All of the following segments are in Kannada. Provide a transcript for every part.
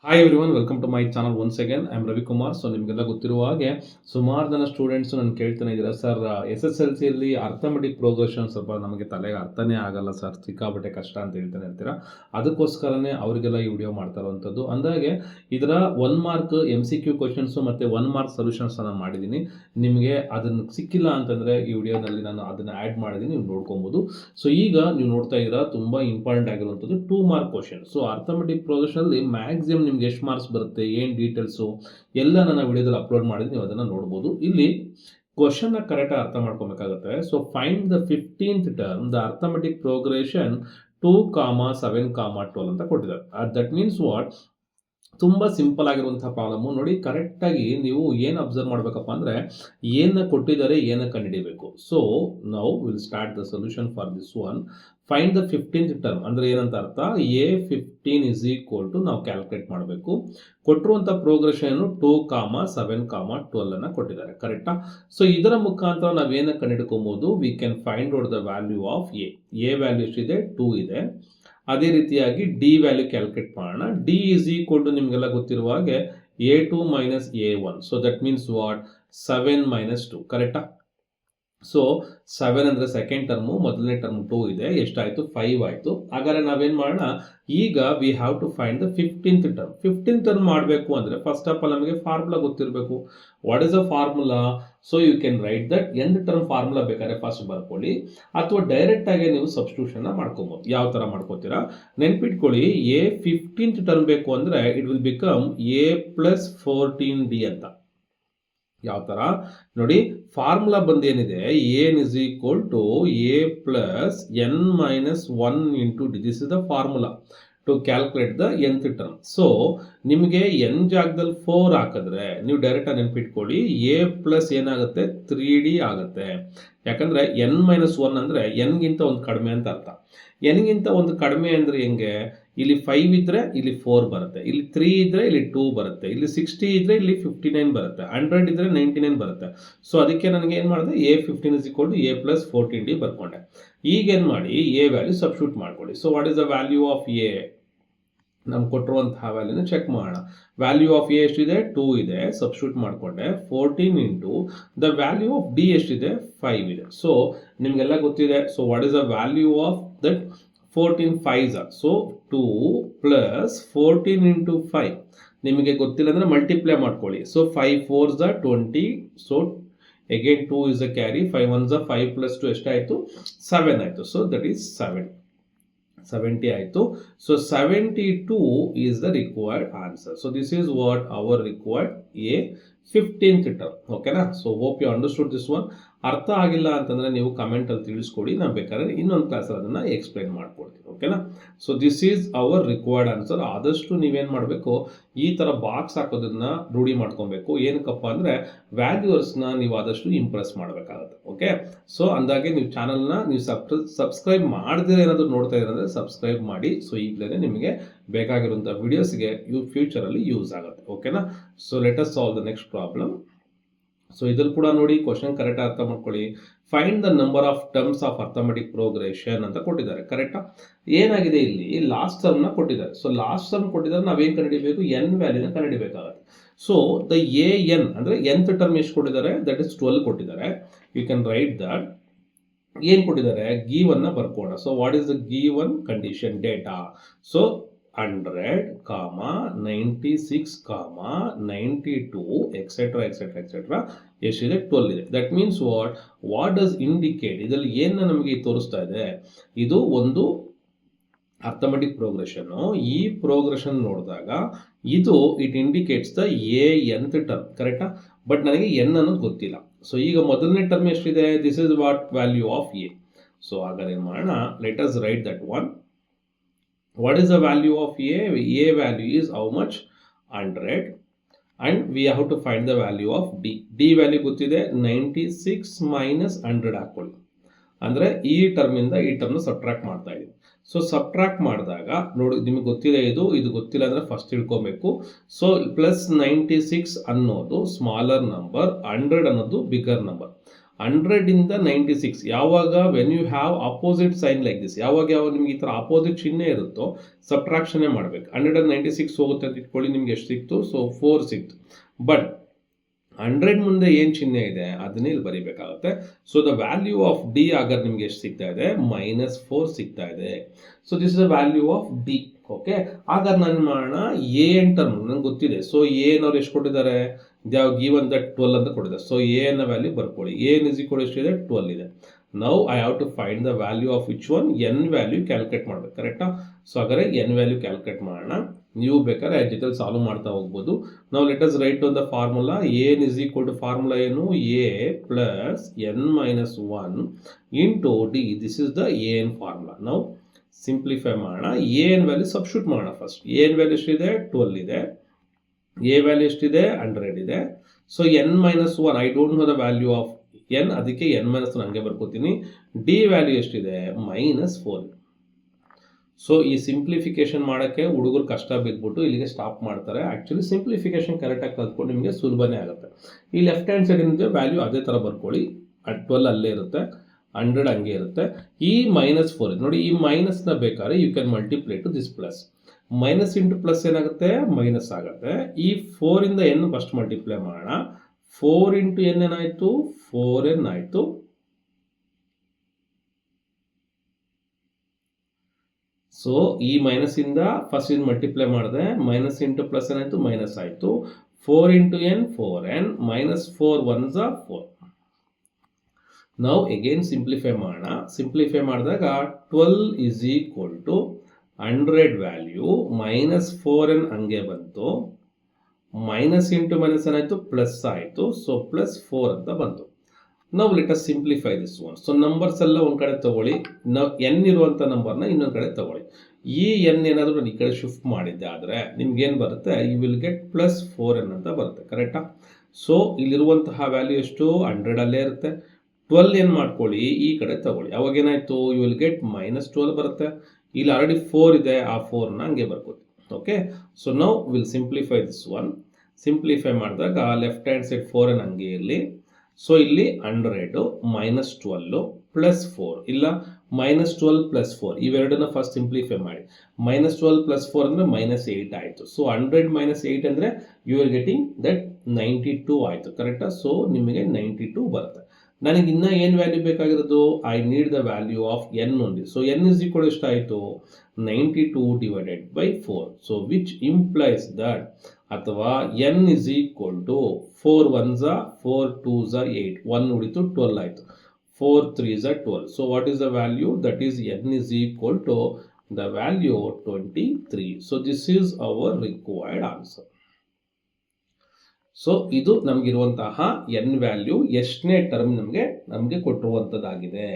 Hi everyone, welcome to my channel once again. I am Ravikumar. So ನಿಮಗೆಲ್ಲ ಗೊತ್ತಿರುವ ಹಾಗೆ ಸುಮಾರು ಜನ ಸ್ಟೂಡೆಂಟ್ಸ್ ನಾನು ಕೇಳ್ತಾನೆ ಇದ್ದೀರಾ, ಸರ್ SSLCಯಲ್ಲಿ ಅರ್ಥಮೆಟಿಕ್ ಪ್ರೋಗ್ರೆಷನ್ ಸ್ವಲ್ಪ ನಮಗೆ ತಲೆಗೆ ಅರ್ಥನೇ ಆಗಲ್ಲ ಸರ್, ಸಿಕ್ಕಾಬಟ್ಟೆ ಕಷ್ಟ ಅಂತ ಹೇಳ್ತಾನೆ ಇರ್ತೀರಾ. ಅದಕ್ಕೋಸ್ಕರನೇ ಅವರಿಗೆಲ್ಲ ಈ ವಿಡಿಯೋ ಮಾಡ್ತಾ ಇರುವಂಥದ್ದು. ಅಂದಾಗೆ ಇದರ 1 ಮಾರ್ಕ್ MCQ ಕ್ವಶನ್ಸು ಮತ್ತು 1 ಮಾರ್ಕ್ ಸೊಲ್ಯೂಷನ್ಸ್ ನಾನು ಮಾಡಿದ್ದೀನಿ. ನಿಮಗೆ ಅದನ್ನು ಸಿಕ್ಕಿಲ್ಲ ಅಂತಂದರೆ ಈ ವಿಡಿಯೋನಲ್ಲಿ ನಾನು ಅದನ್ನು ಆ್ಯಡ್ ಮಾಡಿದ್ದೀನಿ, ನೀವು ನೋಡ್ಕೊಬೋದು. ಸೊ ಈಗ ನೀವು ನೋಡ್ತಾ ಇದ್ದೀರಾ ತುಂಬ ಇಂಪಾರ್ಟೆಂಟ್ ಆಗಿರುವಂಥದ್ದು 2 ಮಾರ್ಕ್ ಕ್ವಶನ್. ಸೊ ಅರ್ಥಮೆಟಿಕ್ ಪ್ರೋಗ್ರೆಷನಲ್ಲಿ ಮ್ಯಾಕ್ಸಿಮಮ್ ನಿಮ್ಗೆ ಎಷ್ಟು ಮಾರ್ಕ್ಸ್ ಬರುತ್ತೆ, ಏನು ಡೀಟೇಲ್ಸು ಎಲ್ಲ ನಾನು ವಿಡಿಯೋದಲ್ಲಿ ಅಪ್ಲೋಡ್ ಮಾಡಿದ್ದೀನಿ, ನೀವು ಅದನ್ನು ನೋಡ್ಬೋದು. ಇಲ್ಲಿ ಕ್ವಶನ್ನ ಕರೆಕ್ಟಾಗಿ ಅರ್ಥ ಮಾಡ್ಕೊಬೇಕಾಗುತ್ತೆ. So find the 15th term the arithmetic progression 2, 7, 12 ಅಂತ ಕೊಟ್ಟಿದ್ದಾರೆ. ದಟ್ ಮೀನ್ಸ್ ವಾಟ್, ತುಂಬ ಸಿಂಪಲ್ ಆಗಿರುವಂತಹ ಪ್ರಾಬ್ಲಮ್ಮು. ನೋಡಿ, ಕರೆಕ್ಟಾಗಿ ನೀವು ಏನು ಅಬ್ಸರ್ವ್ ಮಾಡಬೇಕಪ್ಪ ಅಂದರೆ ಏನು ಕೊಟ್ಟಿದ್ದಾರೆ, ಏನು ಕಂಡುಹಿಡಿಯಬೇಕು. ಸೊ ನಾವು will start the solution for this one. Find the 15th term ಅಂದರೆ ಏನಂತ ಅರ್ಥ, A15 ಇಸ್ ಈಕ್ವಲ್ ಟು ನಾವು ಕ್ಯಾಲ್ಕುಲೇಟ್ ಮಾಡಬೇಕು. ಕೊಟ್ಟಿರುವಂಥ ಪ್ರೋಗ್ರೆಷನ್ 2, 7, 12 ಅನ್ನು ಕೊಟ್ಟಿದ್ದಾರೆ, ಕರೆಕ್ಟಾ? ಸೊ ಇದರ ಮುಖಾಂತರ ನಾವೇನು ಕಂಡುಹಿಡ್ಕೊಬೋದು, we can find out the value of A value ಎಷ್ಟಿದೆ, 2 ಇದೆ. ಅದೇ ರೀತಿಯಾಗಿ ಡಿ ವ್ಯಾಲ್ಯೂ ಕ್ಯಾಲ್ಕುಲೇಟ್ ಮಾಡೋಣ. ಡಿ ಈಸ್ ಈಕ್ವಲ್ ಟು ನಿಮಗೆಲ್ಲ ಗೊತ್ತಿರುವ ಹಾಗೆ A2 minus A1. So that means what, 7 minus 2, ಕರೆಕ್ಟಾ? ಸೊ 7 ಅಂದರೆ ಸೆಕೆಂಡ್ ಟರ್ಮು, ಮೊದಲನೇ ಟರ್ಮ್ 2 ಇದೆ, ಎಷ್ಟಾಯಿತು, 5 ಆಯಿತು. ಹಾಗಾದರೆ ನಾವೇನು ಮಾಡೋಣ, ಈಗ we have to find the 15th term. 15th term ಮಾಡಬೇಕು ಅಂದರೆ ಫಸ್ಟ್ ಆಫ್ ಆಲ್ ನಮಗೆ ಫಾರ್ಮುಲಾ ಗೊತ್ತಿರಬೇಕು. What is a formula? So you can write that. Nth term formula ಬೇಕಾದ್ರೆ ಫಸ್ಟ್ ಬರ್ಕೊಳ್ಳಿ, ಅಥವಾ ಡೈರೆಕ್ಟಾಗಿ ನೀವು ಸಬ್ಸ್ಟಿಟ್ಯೂಷನ್ನ ಮಾಡ್ಕೊಬೋದು. ಯಾವ ಥರ ಮಾಡ್ಕೋತೀರಾ ನೆನ್ಪಿಟ್ಕೊಳ್ಳಿ. A15th ಟರ್ಮ್ ಬೇಕು ಅಂದರೆ it will become A plus 14D ಅಂತ. ಯಾವ ಥರ ನೋಡಿ, ಫಾರ್ಮುಲಾ ಬಂದು ಏನಿದೆ, n is equal to A plus N minus 1 into D. This is the formula to calculate the nth term. So ನಿಮಗೆ n ಜಾಗದಲ್ಲಿ 4 ಹಾಕಿದ್ರೆ ನೀವು ಡೈರೆಕ್ಟಾಗಿ ನೆನ್ಪಿಟ್ಕೊಳ್ಳಿ, A ಪ್ಲಸ್ ಏನಾಗುತ್ತೆ, 3D ಆಗುತ್ತೆ. ಯಾಕಂದರೆ N ಮೈನಸ್ 1 ಅಂದರೆ Nಗಿಂತ ಒಂದು ಕಡಿಮೆ ಅಂತ ಅರ್ಥ. Nಗಿಂತ ಒಂದು ಕಡಿಮೆ ಅಂದರೆ ಹೆಂಗೆ, ಇಲ್ಲಿ 5 ಇದ್ದರೆ ಇಲ್ಲಿ 4 ಬರುತ್ತೆ, ಇಲ್ಲಿ 3 ಇದ್ದರೆ ಇಲ್ಲಿ 2 ಬರುತ್ತೆ, ಇಲ್ಲಿ 60 ಇದ್ದರೆ ಇಲ್ಲಿ 59 ಬರುತ್ತೆ, 100 ಇದ್ದರೆ 99 ಬರುತ್ತೆ. ಸೊ ಅದಕ್ಕೆ ನನಗೆ ಏನು ಮಾಡಿದೆ, A15 is equal to A plus 14D ಬರ್ಕೊಂಡೆ. ಈಗೇನು ಮಾಡಿ, A ವ್ಯಾಲ್ಯೂ ಸಬ್ಸ್ಟಿಟ್ಯೂಟ್ ಮಾಡ್ಕೊಳ್ಳಿ. So what is the value of A? ನಮ್ಗೆ ಕೊಟ್ಟಿರುವಂತಹ ವ್ಯಾಲ್ಯೂನ ಚೆಕ್ ಮಾಡೋಣ. ವ್ಯಾಲ್ಯೂ ಆಫ್ A ಎಷ್ಟಿದೆ, 2 ಇದೆ, ಸಬ್ಸ್ಟಿಟ್ಯೂಟ್ ಮಾಡಿಕೊಂಡೆ. 14 into the value of D ಎಷ್ಟಿದೆ, 5 ಇದೆ. ಸೊ ನಿಮಗೆಲ್ಲ ಗೊತ್ತಿದೆ. So what is the value of that 14 5s? So 2 plus 14 into 5 ನಿಮಗೆ ಗೊತ್ತಿಲ್ಲ ಅಂದರೆ ಮಲ್ಟಿಪ್ಲೈ ಮಾಡ್ಕೊಳ್ಳಿ. So 5 4s 20. So again 2 is a carry, 5 1s 5 plus 2 ಎಷ್ಟಾಯಿತು, 7 ಆಯಿತು. ಸೊ ದಟ್ ಈಸ್ 70 ಆಯಿತು. ಸೊ 72 is the required answer. So this is what our required A15th term. ಓಕೆನಾ? So hope you understood this one. ಅರ್ಥ ಆಗಿಲ್ಲ ಅಂತಂದರೆ ನೀವು ಕಮೆಂಟಲ್ಲಿ ತಿಳಿಸ್ಕೊಡಿ, ನಾನು ಬೇಕಾದ್ರೆ ಇನ್ನೊಂದು ಕ್ಲಾಸಲ್ಲಿ ಅದನ್ನು ಎಕ್ಸ್ಪ್ಲೈನ್ ಮಾಡ್ಕೊಡ್ತೀನಿ. ಓಕೆನಾ? So this is our required answer. ಆದಷ್ಟು ನೀವೇನು ಮಾಡಬೇಕು, ಈ ಥರ ಬಾಕ್ಸ್ ಹಾಕೋದನ್ನು ರೂಢಿ ಮಾಡ್ಕೊಬೇಕು. ಏನಕ್ಕಪ್ಪ ಅಂದರೆ ವ್ಯಾಲ್ಯೂರ್ಸ್ನ ನೀವು ಆದಷ್ಟು ಇಂಪ್ರೆಸ್ ಮಾಡಬೇಕಾಗುತ್ತೆ. ಓಕೆ? ಸೊ ಅಂದಾಗೆ ನೀವು ಚಾನಲ್ನ ನೀವು ಸಬ್ಸ್ಕ್ರೈಬ್ ಮಾಡದೇ ಏನಾದರೂ ನೋಡ್ತಾ ಇದ್ದೀರ ಅಂದರೆ ಸಬ್ಸ್ಕ್ರೈಬ್ ಮಾಡಿ. ಸೊ ಈಗಲೇ ನಿಮಗೆ ಬೇಕಾಗಿರುವಂಥ ವಿಡಿಯೋಸ್ಗೆ ಫ್ಯೂಚರಲ್ಲಿ ಯೂಸ್ ಆಗುತ್ತೆ. ಓಕೆನಾ? So let us solve the next problem. So ಇದ್ರಲ್ಲಿ ಕೂಡ ನೋಡಿ, ಕ್ವಶನ್ ಕರೆಕ್ಟ್ ಅರ್ಥ ಮಾಡ್ಕೊಳ್ಳಿ. Find the number of terms of arithmetic progression ಅಂತ ಕೊಟ್ಟಿದ್ದಾರೆ, ಕರೆಕ್ಟಾ? ಏನಾಗಿದೆ, ಇಲ್ಲಿ ಲಾಸ್ಟ್ ಟರ್ಮ್ನ ಕೊಟ್ಟಿದ್ದಾರೆ. ಸೊ ಲಾಸ್ಟ್ ಟರ್ಮ್ ಕೊಟ್ಟಿದ್ದಾರೆ, ನಾವೇನು ಕಂಡುಹಿಡಿಬೇಕು, n ವ್ಯಾಲ್ಯೂನ ಕಂಡುಹಿಡಿಬೇಕಾಗುತ್ತೆ. ಸೊ ದ AN ಅಂದರೆ nth ಟರ್ಮ್ ಎಷ್ಟು ಕೊಟ್ಟಿದ್ದಾರೆ, ದಟ್ ಇಸ್ 12 ಕೊಟ್ಟಿದ್ದಾರೆ. You can write that. ಏನು ಕೊಟ್ಟಿದ್ದಾರೆ, ಗೀವನ್ನ ಬರ್ಕೋಣ. So what is the given condition data? So 100, 96, 92, etcetera etcetera etcetera ಎಷ್ಟಿದೆ, 12 ಇದೆ. That means what does indicate? ಇದರಲ್ಲಿ ಏನು ನಮಗೆ ತೋರಿಸ್ತಾ ಇದೆ, ಇದು ಒಂದು ಅರ್ಥಮೆಟಿಕ್ ಪ್ರೋಗ್ರೆಷನ್ನು. ಈ ಪ್ರೋಗ್ರೆಷನ್ ನೋಡಿದಾಗ ಇದು it indicates the nth term, ಕರೆಕ್ಟಾ? ಬಟ್ ನನಗೆ n ಅನ್ನೋದು ಗೊತ್ತಿಲ್ಲ. ಸೊ ಈಗ ಮೊದಲನೇ ಟರ್ಮ್ ಎಷ್ಟಿದೆ, this is what value of A. So ಹಾಗಾದ್ರೆ ಏನು ಮಾಡೋಣ, let us write that one. What is the value of A? A value is how much? 100. And we have to find the value of D. D value ಗೊತ್ತಿದೆ, 96 minus 100 ಹಾಕೊಳ್ಳಿ. ಅಂದರೆ ಈ ಟರ್ಮಿಂದ ಈ ಟರ್ಮ್ನ ಸಬ್ಟ್ರಾಕ್ಟ್ ಮಾಡ್ತಾ ಇದ್ದೀವಿ. ಸೊ ಸಬ್ಟ್ರಾಕ್ಟ್ ಮಾಡಿದಾಗ ನೋಡಿ, ನಿಮಗೆ ಗೊತ್ತಿದೆ, ಇದು ಗೊತ್ತಿಲ್ಲ ಅಂದರೆ ಫಸ್ಟ್ ತಿಳ್ಕೊಬೇಕು. ಸೊ ಪ್ಲಸ್ 96 ಅನ್ನೋದು ಸ್ಮಾಲರ್ ನಂಬರ್, 100 ಅನ್ನೋದು ಬಿಗರ್ ನಂಬರ್. 100 ಇಂದ 96 ಯಾವಾಗ when you have opposite sign like this, ಯಾವಾಗ ನಿಮ್ಗೆ ಈ ಥರ ಅಪೋಸಿಟ್ ಚಿಹ್ನೆ ಇರುತ್ತೋ ಸಬ್ಟ್ರಾಕ್ಷನ್ನೇ ಮಾಡಬೇಕು. 196 ಹೋಗುತ್ತೆ ಅಂತ ಇಟ್ಕೊಳ್ಳಿ, ನಿಮ್ಗೆ ಎಷ್ಟು ಸಿಕ್ತು? ಸೊ 4 ಸಿಕ್ತು. ಬಟ್ 100 ಮುಂದೆ ಏನು ಚಿಹ್ನೆ ಇದೆ ಅದನ್ನೇ ಇಲ್ಲಿ ಬರೀಬೇಕಾಗುತ್ತೆ. So the value of D ಆಗ ನಿಮ್ಗೆ ಎಷ್ಟು ಸಿಗ್ತಾ ಇದೆ? -4 ಸಿಗ್ತಾ ಇದೆ. So this is the value of D. Okay, ಹಾಗಾದ್ರೆ ನಾನು ಮಾಡೋಣ ಎ ಎನ್ ಟರ್ಮ್ ನಂಗೆ ಗೊತ್ತಿದೆ. ಸೊ ಏನವ್ರು ಎಷ್ಟು ಕೊಟ್ಟಿದ್ದಾರೆ? ಯಾವ ಗಿವನ್ ದಟ್ 12 ಅಂತ ಕೊಟ್ಟಿದ್ದಾರೆ. ಸೊ ಎ ನ ವ್ಯಾಲ್ಯೂ ಬರ್ಕೊಳ್ಳಿ. ಎನ್ ಇಸ್ ಈಕ್ವಲ್ ಎಷ್ಟಿದೆ? 12 ಇದೆ. Now I have to find the value of which one? N value calculate ಮಾಡ್ಬೇಕು. ಕರೆಕ್ಟಾ? ಸೊ ಹಾಗಾದ್ರೆ ಎನ್ ವ್ಯಾಲ್ಯೂ ಕ್ಯಾಲ್ಕುಲೇಟ್ ಮಾಡೋಣ. ನೀವು ಬೇಕಾದ್ರೆ ಜೊತೆ ಸಾಲ್ವ್ ಮಾಡ್ತಾ ಹೋಗ್ಬೋದು. ನಾವು let us write on the formula. N is equal to formula ಏನು? A plus N minus 1 into D. This is the N formula. ನಾವು ಸಿಂಪ್ಲಿಫೈ ಮಾಡೋಣ. ಎನ್ ವ್ಯಾಲ್ಯೂ ಸಬ್ಸ್ಟಿಟ್ಯೂಟ್ ಮಾಡೋಣ. ಫಸ್ಟ್ ಎನ್ ವ್ಯಾಲ್ಯೂ ಎಷ್ಟಿದೆ? 12 ಇದೆ. ಎ ವ್ಯಾಲ್ಯೂ ಎಷ್ಟಿದೆ? 100 ಇದೆ. So N minus 1 I don't know the value of N, ಅದಕ್ಕೆ ಎನ್ ಮೈನಸ್ 1 ಹಂಗೆ ಬರ್ಕೋತೀನಿ. ಡಿ ವ್ಯಾಲ್ಯೂ ಎಷ್ಟಿದೆ? -4. ಸೊ ಈ ಸಿಂಪ್ಲಿಫಿಕೇಶನ್ ಮಾಡೋಕ್ಕೆ ಹುಡುಗರು ಕಷ್ಟ ಬಿದ್ದುಬಿಟ್ಟು ಇಲ್ಲಿಗೆ ಸ್ಟಾಪ್ ಮಾಡ್ತಾರೆ. ಆ್ಯಕ್ಚುಲಿ ಸಿಂಪ್ಲಿಫಿಕೇಶನ್ ಕರೆಕ್ಟಾಗಿ ಕಲ್ತ್ಕೊಂಡು ನಿಮಗೆ ಸುಲಭನೇ ಆಗುತ್ತೆ. ಈ ಲೆಫ್ಟ್ ಹ್ಯಾಂಡ್ ಸೈಡ್ ಏನಿದೆ ವ್ಯಾಲ್ಯೂ ಅದೇ ಥರ ಬರ್ಕೊಳ್ಳಿ. 12 ಅಲ್ಲೇ ಇರುತ್ತೆ, 100 ಹಂಗೆ ಇರುತ್ತೆ. ಈ -4 ಇದೆ ನೋಡಿ, ಈ ಮೈನಸ್ನ ಬೇಕಾದ್ರೆ you can multiply to this plus. Minus into plus ಏನಾಗುತ್ತೆ? ಮೈನಸ್ ಆಗುತ್ತೆ. ಈ 4 ಇಂದ ಎನ್ ಫಸ್ಟ್ ಮಲ್ಟಿಪ್ಲೈ ಮಾಡೋಣ. 4 ಇಂಟು ಎನ್ ಏನಾಯಿತು? 4n ಆಯಿತು. ಸೊ ಈ ಮೈನಸ್ ಇಂದ ಫಸ್ಟ್ ಇದು ಮಲ್ಟಿಪ್ಲೈ ಮಾಡಿದೆ. ಮೈನಸ್ ಇಂಟು ಪ್ಲಸ್ ಏನಾಯಿತು? ಮೈನಸ್ ಆಯಿತು. 4 into N 4n, -4 1s are 4. ನಾವು ಅಗೇನ್ ಸಿಂಪ್ಲಿಫೈ ಮಾಡೋಣ. ಸಿಂಪ್ಲಿಫೈ ಮಾಡಿದಾಗ 12 is equal to 100 value -4n ಹಂಗೆ ಬಂತು. ಮೈನಸ್ ಇಂಟು ಮೈನಸ್ ಏನಾಯಿತು? ಪ್ಲಸ್ ಆಯಿತು. ಸೊ +4 ಅಂತ ಬಂತು. ನಾವು let us simplify this one. So numbers ಎಲ್ಲ ಒಂದು ಕಡೆ ತಗೊಳ್ಳಿ. ನಾವು ಎನ್ ಇರುವಂಥ ನಂಬರ್ನ ಇನ್ನೊಂದು ಕಡೆ ತಗೊಳ್ಳಿ. ಈ ಎನ್ ಏನಾದರೂ ನಾನು ಈ ಕಡೆ ಶಿಫ್ಟ್ ಮಾಡಿದ್ದೆ ಆದರೆ ನಿಮ್ಗೇನು ಬರುತ್ತೆ? ಯು ವಿಲ್ ಗೆಟ್ +4n ಅಂತ ಬರುತ್ತೆ. ಕರೆಕ್ಟಾ? ಸೊ ಇಲ್ಲಿರುವಂತಹ ವ್ಯಾಲ್ಯೂ ಎಷ್ಟು? 100 ಅಲ್ಲೇ ಇರುತ್ತೆ. 12 ಏನು ಮಾಡ್ಕೊಳ್ಳಿ, ಈ ಕಡೆ ತಗೊಳ್ಳಿ. ಅವಾಗೇನಾಯಿತು? ಯು ವಿಲ್ ಗೆಟ್ -12 ಬರುತ್ತೆ. ಇಲ್ಲಿ ಆಲ್ರೆಡಿ 4 ಇದೆ, ಆ 4ನ ಹಂಗೆ ಬರ್ಕೊಳ್ಳಿ. Okay, so now will simplify this one. Simplify ಮಾಡಿದಾಗ ಲೆಫ್ಟ್ ಹ್ಯಾಂಡ್ ಸೈಡ್ 4n ಹಂಗೆ ಇರಲಿ. ಸೊ ಇಲ್ಲಿ 100 -12 +4 ಇಲ್ಲ -12 +4 ಇವೆರಡನ್ನ ಫಸ್ಟ್ ಸಿಂಪ್ಲಿಫೈ ಮಾಡಿ. -12 +4 ಅಂದರೆ -8 ಆಯಿತು. ಸೊ 100 -8 ಅಂದರೆ ಯು ಆರ್ ಗೆಟಿಂಗ್ ದಟ್ 92 ಆಯಿತು. ಕರೆಕ್ಟಾ? ಸೊ ನಿಮಗೆ 92 ಬರುತ್ತೆ. ನನಗೆ ಇನ್ನೂ ಏನು ವ್ಯಾಲ್ಯೂ ಬೇಕಾಗಿರೋದು? I need the value of N only. So N is equal ಎಷ್ಟಾಯಿತು? 92 divided by 4. So which implies that, ಅಥವಾ N is equal to 4 1s are 4 2s are 8, 1 ಉಳಿತು 12 ಆಯಿತು. 4 3s are 12. So what is the value? That is n is equal to the value 23. So this is our required answer. So ಇದು ನಮಗಿರುವಂತಹ ಎನ್ ವ್ಯಾಲ್ಯೂ ಎಷ್ಟನೇ ಟರ್ಮ್ ನಮಗೆ ಕೊಟ್ಟಿರುವಂಥದ್ದಾಗಿದೆ.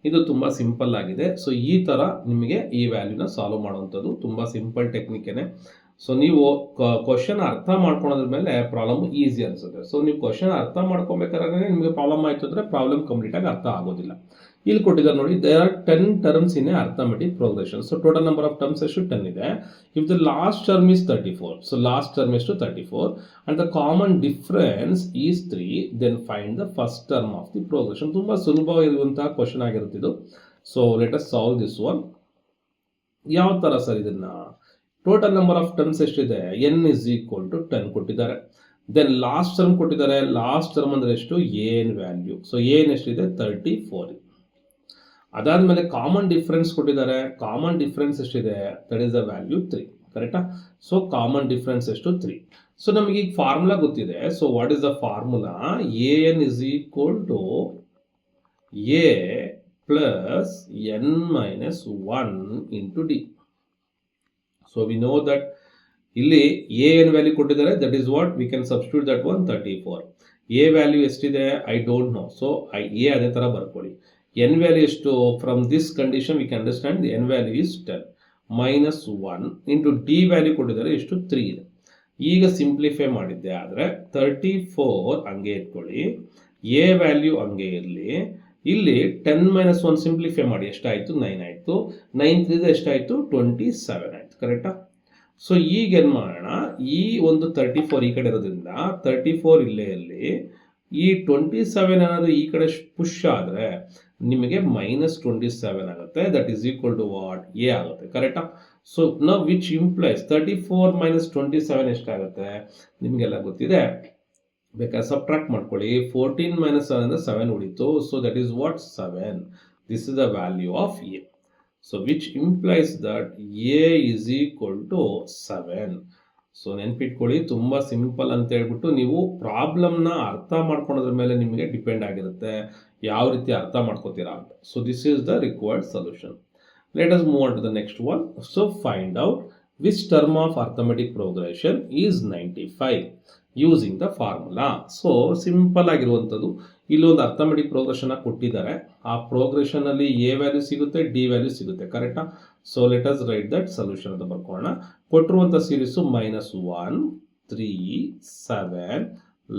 ಇದು ತುಂಬ ಸಿಂಪಲ್ ಆಗಿದೆ. ಸೊ ಈ ಥರ ನಿಮಗೆ ಈ ವ್ಯಾಲ್ಯೂನ ಸಾಲ್ವ್ ಮಾಡುವಂಥದ್ದು ತುಂಬ ಸಿಂಪಲ್ ಟೆಕ್ನಿಕ್ಕೇನೆ. ಸೊ ನೀವು ಕ್ವಶನ್ ಅರ್ಥ ಮಾಡ್ಕೊಳೋದ್ರ ಮೇಲೆ ಪ್ರಾಬ್ಲಮ್ ಈಸಿ ಅನಿಸುತ್ತೆ. ಸೊ ನೀವು ಕ್ವಶನ್ ಅರ್ಥ ಮಾಡ್ಕೊಬೇಕಾದ್ರೆ ನಿಮಗೆ ಪ್ರಾಬ್ಲಮ್ ಆಯಿತು ಅಂದರೆ ಪ್ರಾಬ್ಲಮ್ ಕಂಪ್ಲೀಟಾಗಿ ಅರ್ಥ ಆಗೋದಿಲ್ಲ. ಇಲ್ಲಿ ಕೊಟ್ಟಿದ್ದಾರೆ ನೋಡಿ, there are 10 terms in a arithmetic progression. So total number of terms ಎಷ್ಟು? 10 ಇದೆ. If the last term is 34, so last term ಎಷ್ಟು? 34, and the common difference is 3, then find the first term of the progression. ತುಂಬ ಸುಲಭವಾಗಿರುವಂತಹ ಕ್ವಶನ್ ಆಗಿರುತ್ತೆ ಇದು. So let us solve this one. ಯಾವ ಥರ ಸರ್ ಇದನ್ನ? ಟೋಟಲ್ ನಂಬರ್ ಆಫ್ ಟರ್ಮ್ಸ್ ಎಷ್ಟಿದೆ? ಎನ್ ಇಸ್ ಈಕ್ವಲ್ ಟು 10 ಕೊಟ್ಟಿದ್ದಾರೆ. ದೆನ್ ಲಾಸ್ಟ್ ಟರ್ಮ್ ಕೊಟ್ಟಿದ್ದಾರೆ. ಲಾಸ್ಟ್ ಟರ್ಮ್ ಅಂದರೆ ಎಷ್ಟು? ಏನ್ ವ್ಯಾಲ್ಯೂ. ಸೊ ಏನ್ ಎಷ್ಟಿದೆ? 34. ಅದಾದಮೇಲೆ ಕಾಮನ್ ಡಿಫ್ರೆನ್ಸ್ ಕೊಟ್ಟಿದ್ದಾರೆ. ಕಾಮನ್ ಡಿಫ್ರೆನ್ಸ್ ಎಷ್ಟಿದೆ? That is the value 3. ಕರೆಕ್ಟಾ? ಸೊ ಕಾಮನ್ ಡಿಫ್ರೆನ್ಸ್ ಎಷ್ಟು? 3. ಸೊ ನಮಗೆ ಈಗ ಫಾರ್ಮುಲಾ ಗೊತ್ತಿದೆ. So what is the formula? A N is equal to A plus N minus 1 into D. So we know that ಇಲ್ಲಿ ಎ ಎನ್ ವ್ಯಾಲ್ಯೂ ಕೊಟ್ಟಿದ್ದಾರೆ. That is what we can substitute that one 34. A value ಎಷ್ಟಿದೆ? I don't know. So A ಅದೇ ಥರ ಬರ್ಕೊಳ್ಳಿ. ಎನ್ ವ್ಯಾಲ್ಯೂ ಎಷ್ಟು? From this condition we can understand the N value is 10 -1 into D value ಕೊಟ್ಟಿದ್ದಾರೆ ಎಷ್ಟು? 3 ಇದೆ. ಈಗ ಸಿಂಪ್ಲಿಫೈ ಮಾಡಿದ್ದೆ ಆದರೆ 34 ಹಂಗೆ ಇಟ್ಕೊಳ್ಳಿ. ಎ ವ್ಯಾಲ್ಯೂ ಹಂಗೆ ಇರಲಿ. ಇಲ್ಲಿ 10 - 1 ಸಿಂಪ್ಲಿಫೈ ಮಾಡಿ ಎಷ್ಟಾಯಿತು? 9 ಆಯಿತು. 9 3 ಎಷ್ಟಾಯಿತು? 27 ಆಯಿತು. ಕರೆಕ್ಟಾ? ಸೊ ಈಗ ಏನು ಮಾಡೋಣ? ಈ ಒಂದು 34 ಈ ಕಡೆ ಇರೋದ್ರಿಂದ 34 ಇಲ್ಲೇ ಇರಲಿ. ಈ 27 ಅನ್ನೋದು ಈ ಕಡೆ ಪುಷ್ ಆದರೆ ನಿಮಗೆ -27 ಆಗುತ್ತೆ. That is equal to what? A ಆಗುತ್ತೆ. ಕರೆಕ್ಟಾ? ಸೊ ನಾವು ವಿಚ್ ಇಂಪ್ಲೈಸ್ 34 - 27 ಎಷ್ಟಾಗುತ್ತೆ? ನಿಮಗೆಲ್ಲ ಗೊತ್ತಿದೆ, ಬೇಕಾದ್ರೆ ಸಬ್ಟ್ರಾಕ್ಟ್ ಮಾಡ್ಕೊಳ್ಳಿ. 14 - 7 ಅಂದರೆ 7 ಉಳಿತು. So that is what? 7. This is the value of a. So which implies that a is equal to 7. So ನೆನ್ಪಿಟ್ಕೊಳ್ಳಿ, ತುಂಬ ಸಿಂಪಲ್ ಅಂತ ಹೇಳ್ಬಿಟ್ಟು ನೀವು ಪ್ರಾಬ್ಲಮ್ನ ಅರ್ಥ ಮಾಡ್ಕೊಳೋದ್ರ ಮೇಲೆ ನಿಮಗೆ ಡಿಪೆಂಡ್ ಆಗಿರುತ್ತೆ ಯಾವ ರೀತಿ ಅರ್ಥ ಮಾಡ್ಕೋತೀರಾ ಅಂತ. So this is the required solution. Let us move on to the next one. So find out which term of arithmetic progression is 95 using the formula. So simple ಆಗಿರುವಂಥದ್ದು, ಇಲ್ಲೊಂದು ಅರ್ಥಮೆಟಿಕ್ ಪ್ರೋಗ್ರೆಷನ್ ಕೊಟ್ಟಿದ್ದಾರೆ. ಆ ಪ್ರೋಗ್ರೆಷನ್ ಅಲ್ಲಿ ಎ ವ್ಯಾಲ್ಯೂ ಸಿಗುತ್ತೆ, ಡಿ ವ್ಯಾಲ್ಯೂ ಸಿಗುತ್ತೆ. ಕರೆಕ್ಟಾ? So let us write that solution ಅಂತ ಬರ್ಕೋಣ. ಕೊಟ್ಟಿರುವಂಥ series -1, 3, 7,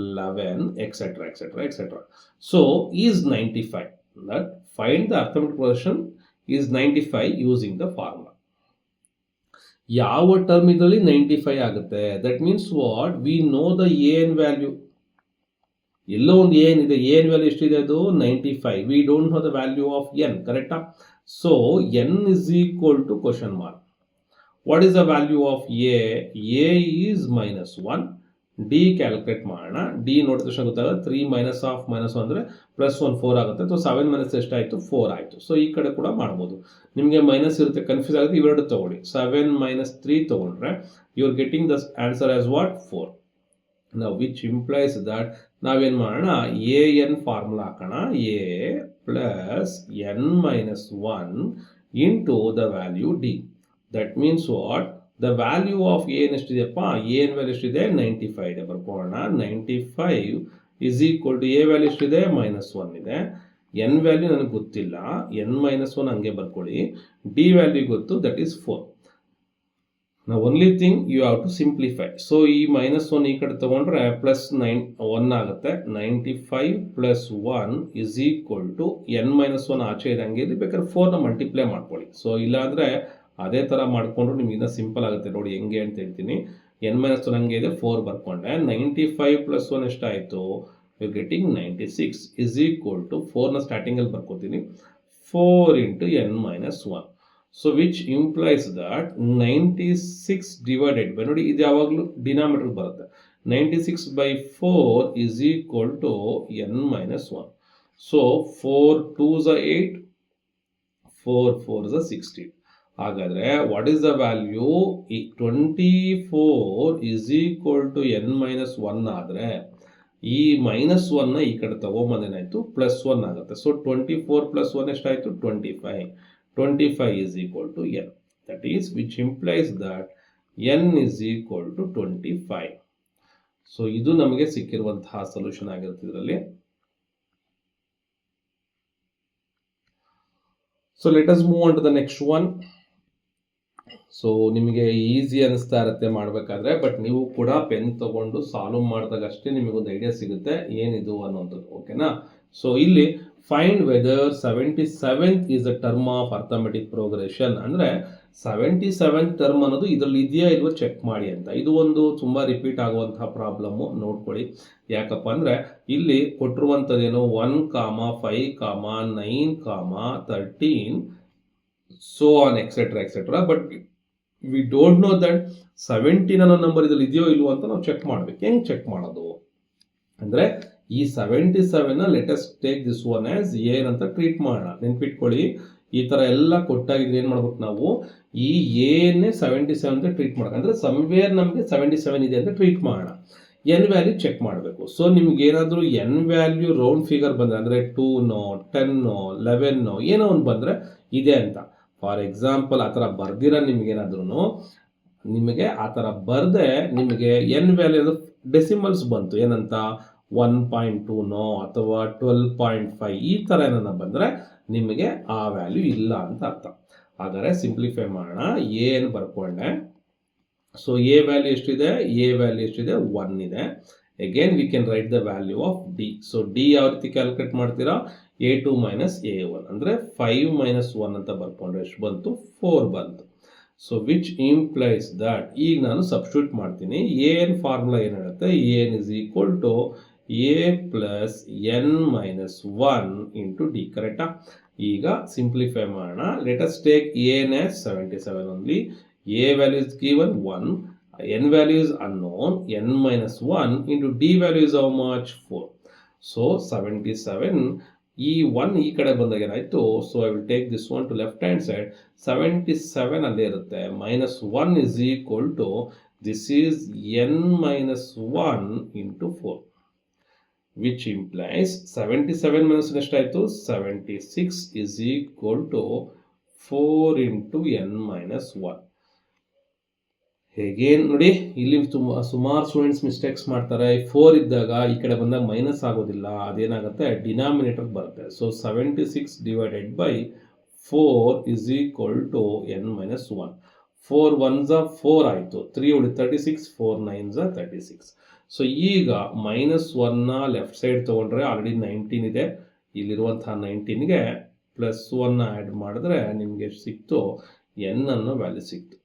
11 etcetera etcetera etcetera. So is 95. That find the arithmetic progression is 95 using the formula. ಯಾವ ಟರ್ಮ್ ಇದರಲ್ಲಿ 95 ಆಗುತ್ತೆ? That means what? We know the n value. ಎಲ್ಲೋ ಒಂದು ಏನ್ ಇದೆ, ಏನ್ ವ್ಯಾಲ್ಯೂ ಎಷ್ಟಿದೆ? ಅದು 95. We don't know the value of n. ಕರೆಕ್ಟಾ? So N is equal to question mark. What is the value of a? A is -1. D calculate ಮಾಡೋಣ. ಡಿ ನೋಡಿದ ತಕ್ಷಣ ಗೊತ್ತಾಗುತ್ತೆ 3 -1 ಅಂದರೆ +1 4 ಆಗುತ್ತೆ. ಸೊ 7 - ಎಷ್ಟಾಯಿತು? 4 ಆಯಿತು. ಸೊ ಈ ಕಡೆ ಕೂಡ ಮಾಡ್ಬೋದು. ನಿಮಗೆ ಮೈನಸ್ ಇರುತ್ತೆ, ಕನ್ಫ್ಯೂಸ್ ಆಗುತ್ತೆ, ಇವೆರಡು ತಗೊಳ್ಳಿ. 7 - 3 ತಗೊಂಡ್ರೆ you are getting the answer as what? 4. ನಾವು ವಿಚ್ ಇಂಪ್ಲೈಸ್ ದಟ್ ನಾವೇನು ಮಾಡೋಣ? ಎ ಎನ್ ಫಾರ್ಮುಲಾ ಹಾಕೋಣ. A plus n -1 into the value d. That means what? The value of n ಎಷ್ಟಿದೆಯಪ್ಪ? ಎನ್ ವ್ಯಾಲ್ಯೂ ಎಷ್ಟಿದೆ? 95 ಇದೆ. ಬರ್ಕೋಣ. 95 is equal to a value ಎಷ್ಟಿದೆ? -1 ಇದೆ. ಎನ್ ವ್ಯಾಲ್ಯೂ ನನಗೆ ಗೊತ್ತಿಲ್ಲ, ಎನ್ -1 ಹಂಗೆ ಬರ್ಕೊಳ್ಳಿ. ಡಿ ವ್ಯಾಲ್ಯೂ ಗೊತ್ತು, ದಟ್ ಈಸ್ 4. ನಾವು only thing you have to simplify. So ಈ -1 ಈ ಕಡೆ ತಗೊಂಡ್ರೆ +1 ಆಗುತ್ತೆ. 95 + 1 ಇಸ್ ಈಕ್ವಲ್ ಟು ಎನ್ -1 ಆಚೆ ಇರಂಗೆ ಇಲ್ಲಿ ಬೇಕಾದ್ರೆ 4ನ ಮಲ್ಟಿಪ್ಲೈ ಮಾಡ್ಕೊಳ್ಳಿ. ಸೊ ಇಲ್ಲಾಂದರೆ ಅದೇ ಥರ ಮಾಡಿಕೊಂಡ್ರು ನಿಮ್ಗೆ ಇನ್ನೂ ಸಿಂಪಲ್ ಆಗುತ್ತೆ. ನೋಡಿ ಹೆಂಗೆ ಅಂತ ಹೇಳ್ತೀನಿ. ಎನ್ -1 ಹಂಗೆ ಇದೆ, 4 ಬರ್ಕೊಂಡೆ. 95 + 1 ಎಷ್ಟಾಯಿತು? You getting 96 is equal to 4ನ ಸ್ಟಾರ್ಟಿಂಗಲ್ಲಿ ಬರ್ಕೋತೀನಿ, 4 into n -1. So which implies that 96 divided by, ನೋಡಿ ಇದು ಯಾವಾಗಲೂ ಡಿನಾಮಿನೇಟರ್ ಬರುತ್ತೆ, 96/4 is equal to n -1. So 4 2s 8, 4 4s 16. ಹಾಗಾದರೆ what is the value? 24 is equal to n -1 ಆದರೆ ಈ -1ನ ಈ ಕಡೆ ತಗೊಂಬಂದೇನಾಯಿತು? +1 ಆಗುತ್ತೆ. ಸೊ 24 + 1 ಎಷ್ಟಾಯಿತು? 25. 25 is equal to n. That is, which implies that n is equal to 25. So ಇದು ನಮಗೆ ಸಿಕ್ಕಿರುವಂತಹ ಸೊಲ್ಯೂಷನ್ ಆಗಿರುತ್ತೆ ಇದರಲ್ಲಿ. So let us move on to the next one. So ನಿಮಗೆ ಈಸಿ ಅನಿಸ್ತಾ ಇರುತ್ತೆ ಮಾಡಬೇಕಾದ್ರೆ, ಬಟ್ ನೀವು ಕೂಡ ಪೆನ್ ತಗೊಂಡು ಸಾಲ್ವ್ ಮಾಡಿದಾಗ ಅಷ್ಟೇ ನಿಮಗೊಂದು ಐಡಿಯಾ ಸಿಗುತ್ತೆ ಏನಿದು ಅನ್ನೋಂಥದ್ದು. ಓಕೆನಾ? ಸೊ ಇಲ್ಲಿ find whether 77th is a term of arithmetic progression. ಅಂದರೆ 77th ಟರ್ಮ್ ಅನ್ನೋದು ಇದರಲ್ಲಿ ಇದೆಯಾ ಇಲ್ವೋ ಚೆಕ್ ಮಾಡಿ ಅಂತ. ಇದು ಒಂದು ತುಂಬ ರಿಪೀಟ್ ಆಗುವಂತಹ ಪ್ರಾಬ್ಲಮ್ಮು, ನೋಡ್ಕೊಳ್ಳಿ. ಯಾಕಪ್ಪ ಅಂದರೆ ಇಲ್ಲಿ ಕೊಟ್ಟಿರುವಂಥದ್ದೇನು 1, 5, 9, 13 so on etc etc. But we don't know that 17 ಅನ್ನೋ ನಂಬರ್ ಇದರಲ್ಲಿ ಇದೆಯೋ ಇಲ್ವೋ ಅಂತ ನಾವು ಚೆಕ್ ಮಾಡಬೇಕು. ಹೆಂಗೆ ಚೆಕ್ ಮಾಡೋದು ಅಂದರೆ ಈ 77ನ let's take this one as n ಅಂತ ಟ್ರೀಟ್ ಮಾಡೋಣ. ನೆನ್ಪಿಟ್ಕೊಳ್ಳಿ, ಈ ಥರ ಎಲ್ಲ ಕೊಟ್ಟಾಗಿದ್ರೆ ಏನು ಮಾಡ್ಬೇಕು ನಾವು? ಈ ಏನೇ 77 ಅಂತ ಟ್ರೀಟ್ ಮಾಡೋಣ. ಅಂದರೆ ಸಮ್ವೇರ್ ನಮಗೆ 77 ಇದೆ ಅಂತ ಟ್ರೀಟ್ ಮಾಡೋಣ. ಎನ್ ವ್ಯಾಲ್ಯೂ ಚೆಕ್ ಮಾಡಬೇಕು. ಸೊ ನಿಮ್ಗೆ ಏನಾದರೂ ಎನ್ ವ್ಯಾಲ್ಯೂ ರೌಂಡ್ ಫಿಗರ್ ಬಂದರೆ, ಅಂದರೆ 2ನೋ 10ನೋ 11ನೋ ಏನೋ ಒಂದು ಬಂದರೆ ಇದೆ ಅಂತ. ಫಾರ್ ಎಕ್ಸಾಂಪಲ್ ಆ ಥರ ಬರ್ದಿರ ನಿಮಗೇನಾದ್ರೂ, ನಿಮಗೆ ಆ ಥರ ಬರದೆ ನಿಮಗೆ ಎನ್ ವ್ಯಾಲ್ಯೂ ಡೆಸಿಮಲ್ಸ್ ಬಂತು, ಏನಂತ 1.2ನೋ ಅಥವಾ 12.5 ಈ ಥರ ಏನಾರ ಬಂದರೆ ನಿಮಗೆ ಆ ವ್ಯಾಲ್ಯೂ ಇಲ್ಲ ಅಂತ ಅರ್ಥ. ಹಾಗಾದರೆ ಸಿಂಪ್ಲಿಫೈ ಮಾಡೋಣ. ಏನು ಬರ್ಕೊಂಡೆ? ಸೊ ಎ ವ್ಯಾಲ್ಯೂ ಎಷ್ಟಿದೆ? ಎ ವ್ಯಾಲ್ಯೂ ಎಷ್ಟಿದೆ? 1 ಇದೆ. Again we can write the value of D. So D ಯಾವ ರೀತಿ ಕ್ಯಾಲ್ಕುಲೇಟ್ ಮಾಡ್ತೀರಾ? A2 - A1 ಅಂದರೆ 5 - 1 ಅಂತ ಬರ್ಕೊಂಡ್ರೆ ಎಷ್ಟು ಬಂತು? 4 ಬಂತು. ಸೊ ವಿಚ್ ಇಂಪ್ಲೈಸ್ ದಟ್, ಈಗ ನಾನು ಸಬ್ಸ್ಟಿಟ್ಯೂಟ್ ಮಾಡ್ತೀನಿ. ಎನ್ ಫಾರ್ಮುಲಾ ಏನು ಹೇಳುತ್ತೆ? N is equal to A plus N minus 1 into d. ಕರೆಕ್ಟಾ? ಈಗ ಸಿಂಪ್ಲಿಫೈ ಮಾಡೋಣ. Let's take n as 77 only. A value is given 1, n value is unknown, n minus 1 into d value is how much? 4. So 77, ಈ 1 ಈ ಕಡೆ ಬಂದಾಗ ಏನಾಯಿತು? So I will take this one to left hand side. 77 ಅಲ್ಲೇ ಇರುತ್ತೆ. Minus 1 is equal to this is n minus 1 into 4, which implies 77 minus ಎಷ್ಟಾಯಿತು? 76 is equal to 4 into n minus 1. ಹೇಗೆ ನೋಡಿ, ಇಲ್ಲಿ ಸುಮಾರು ಸ್ಟೂಡೆಂಟ್ಸ್ ಮಿಸ್ಟೇಕ್ಸ್ ಮಾಡ್ತಾರೆ. 4 ಇದ್ದಾಗ ಈ ಕಡೆ ಬಂದಾಗ ಮೈನಸ್ ಆಗೋದಿಲ್ಲ, ಅದೇನಾಗುತ್ತೆ? ಡಿನಾಮಿನೇಟರ್ ಬರುತ್ತೆ. So 76 divided by 4 is equal to n minus 1. 4 1s 4 ಆಯಿತು, 3 ಉಳಿ 36, 4 9s 36. ಸೊ ಈಗ ಮೈನಸ್ 1ನ ಲೆಫ್ಟ್ ಸೈಡ್ ತೊಗೊಂಡ್ರೆ ಆಲ್ರೆಡಿ 19 ಇದೆ. ಇಲ್ಲಿರುವಂತಹ 19ಗೆ ಪ್ಲಸ್ 1 ಆ್ಯಡ್ ಮಾಡಿದ್ರೆ ನಿಮಗೆ ಸಿಕ್ತು n ಅನ್ನೋ ವ್ಯಾಲ್ಯೂ ಸಿಕ್ತು.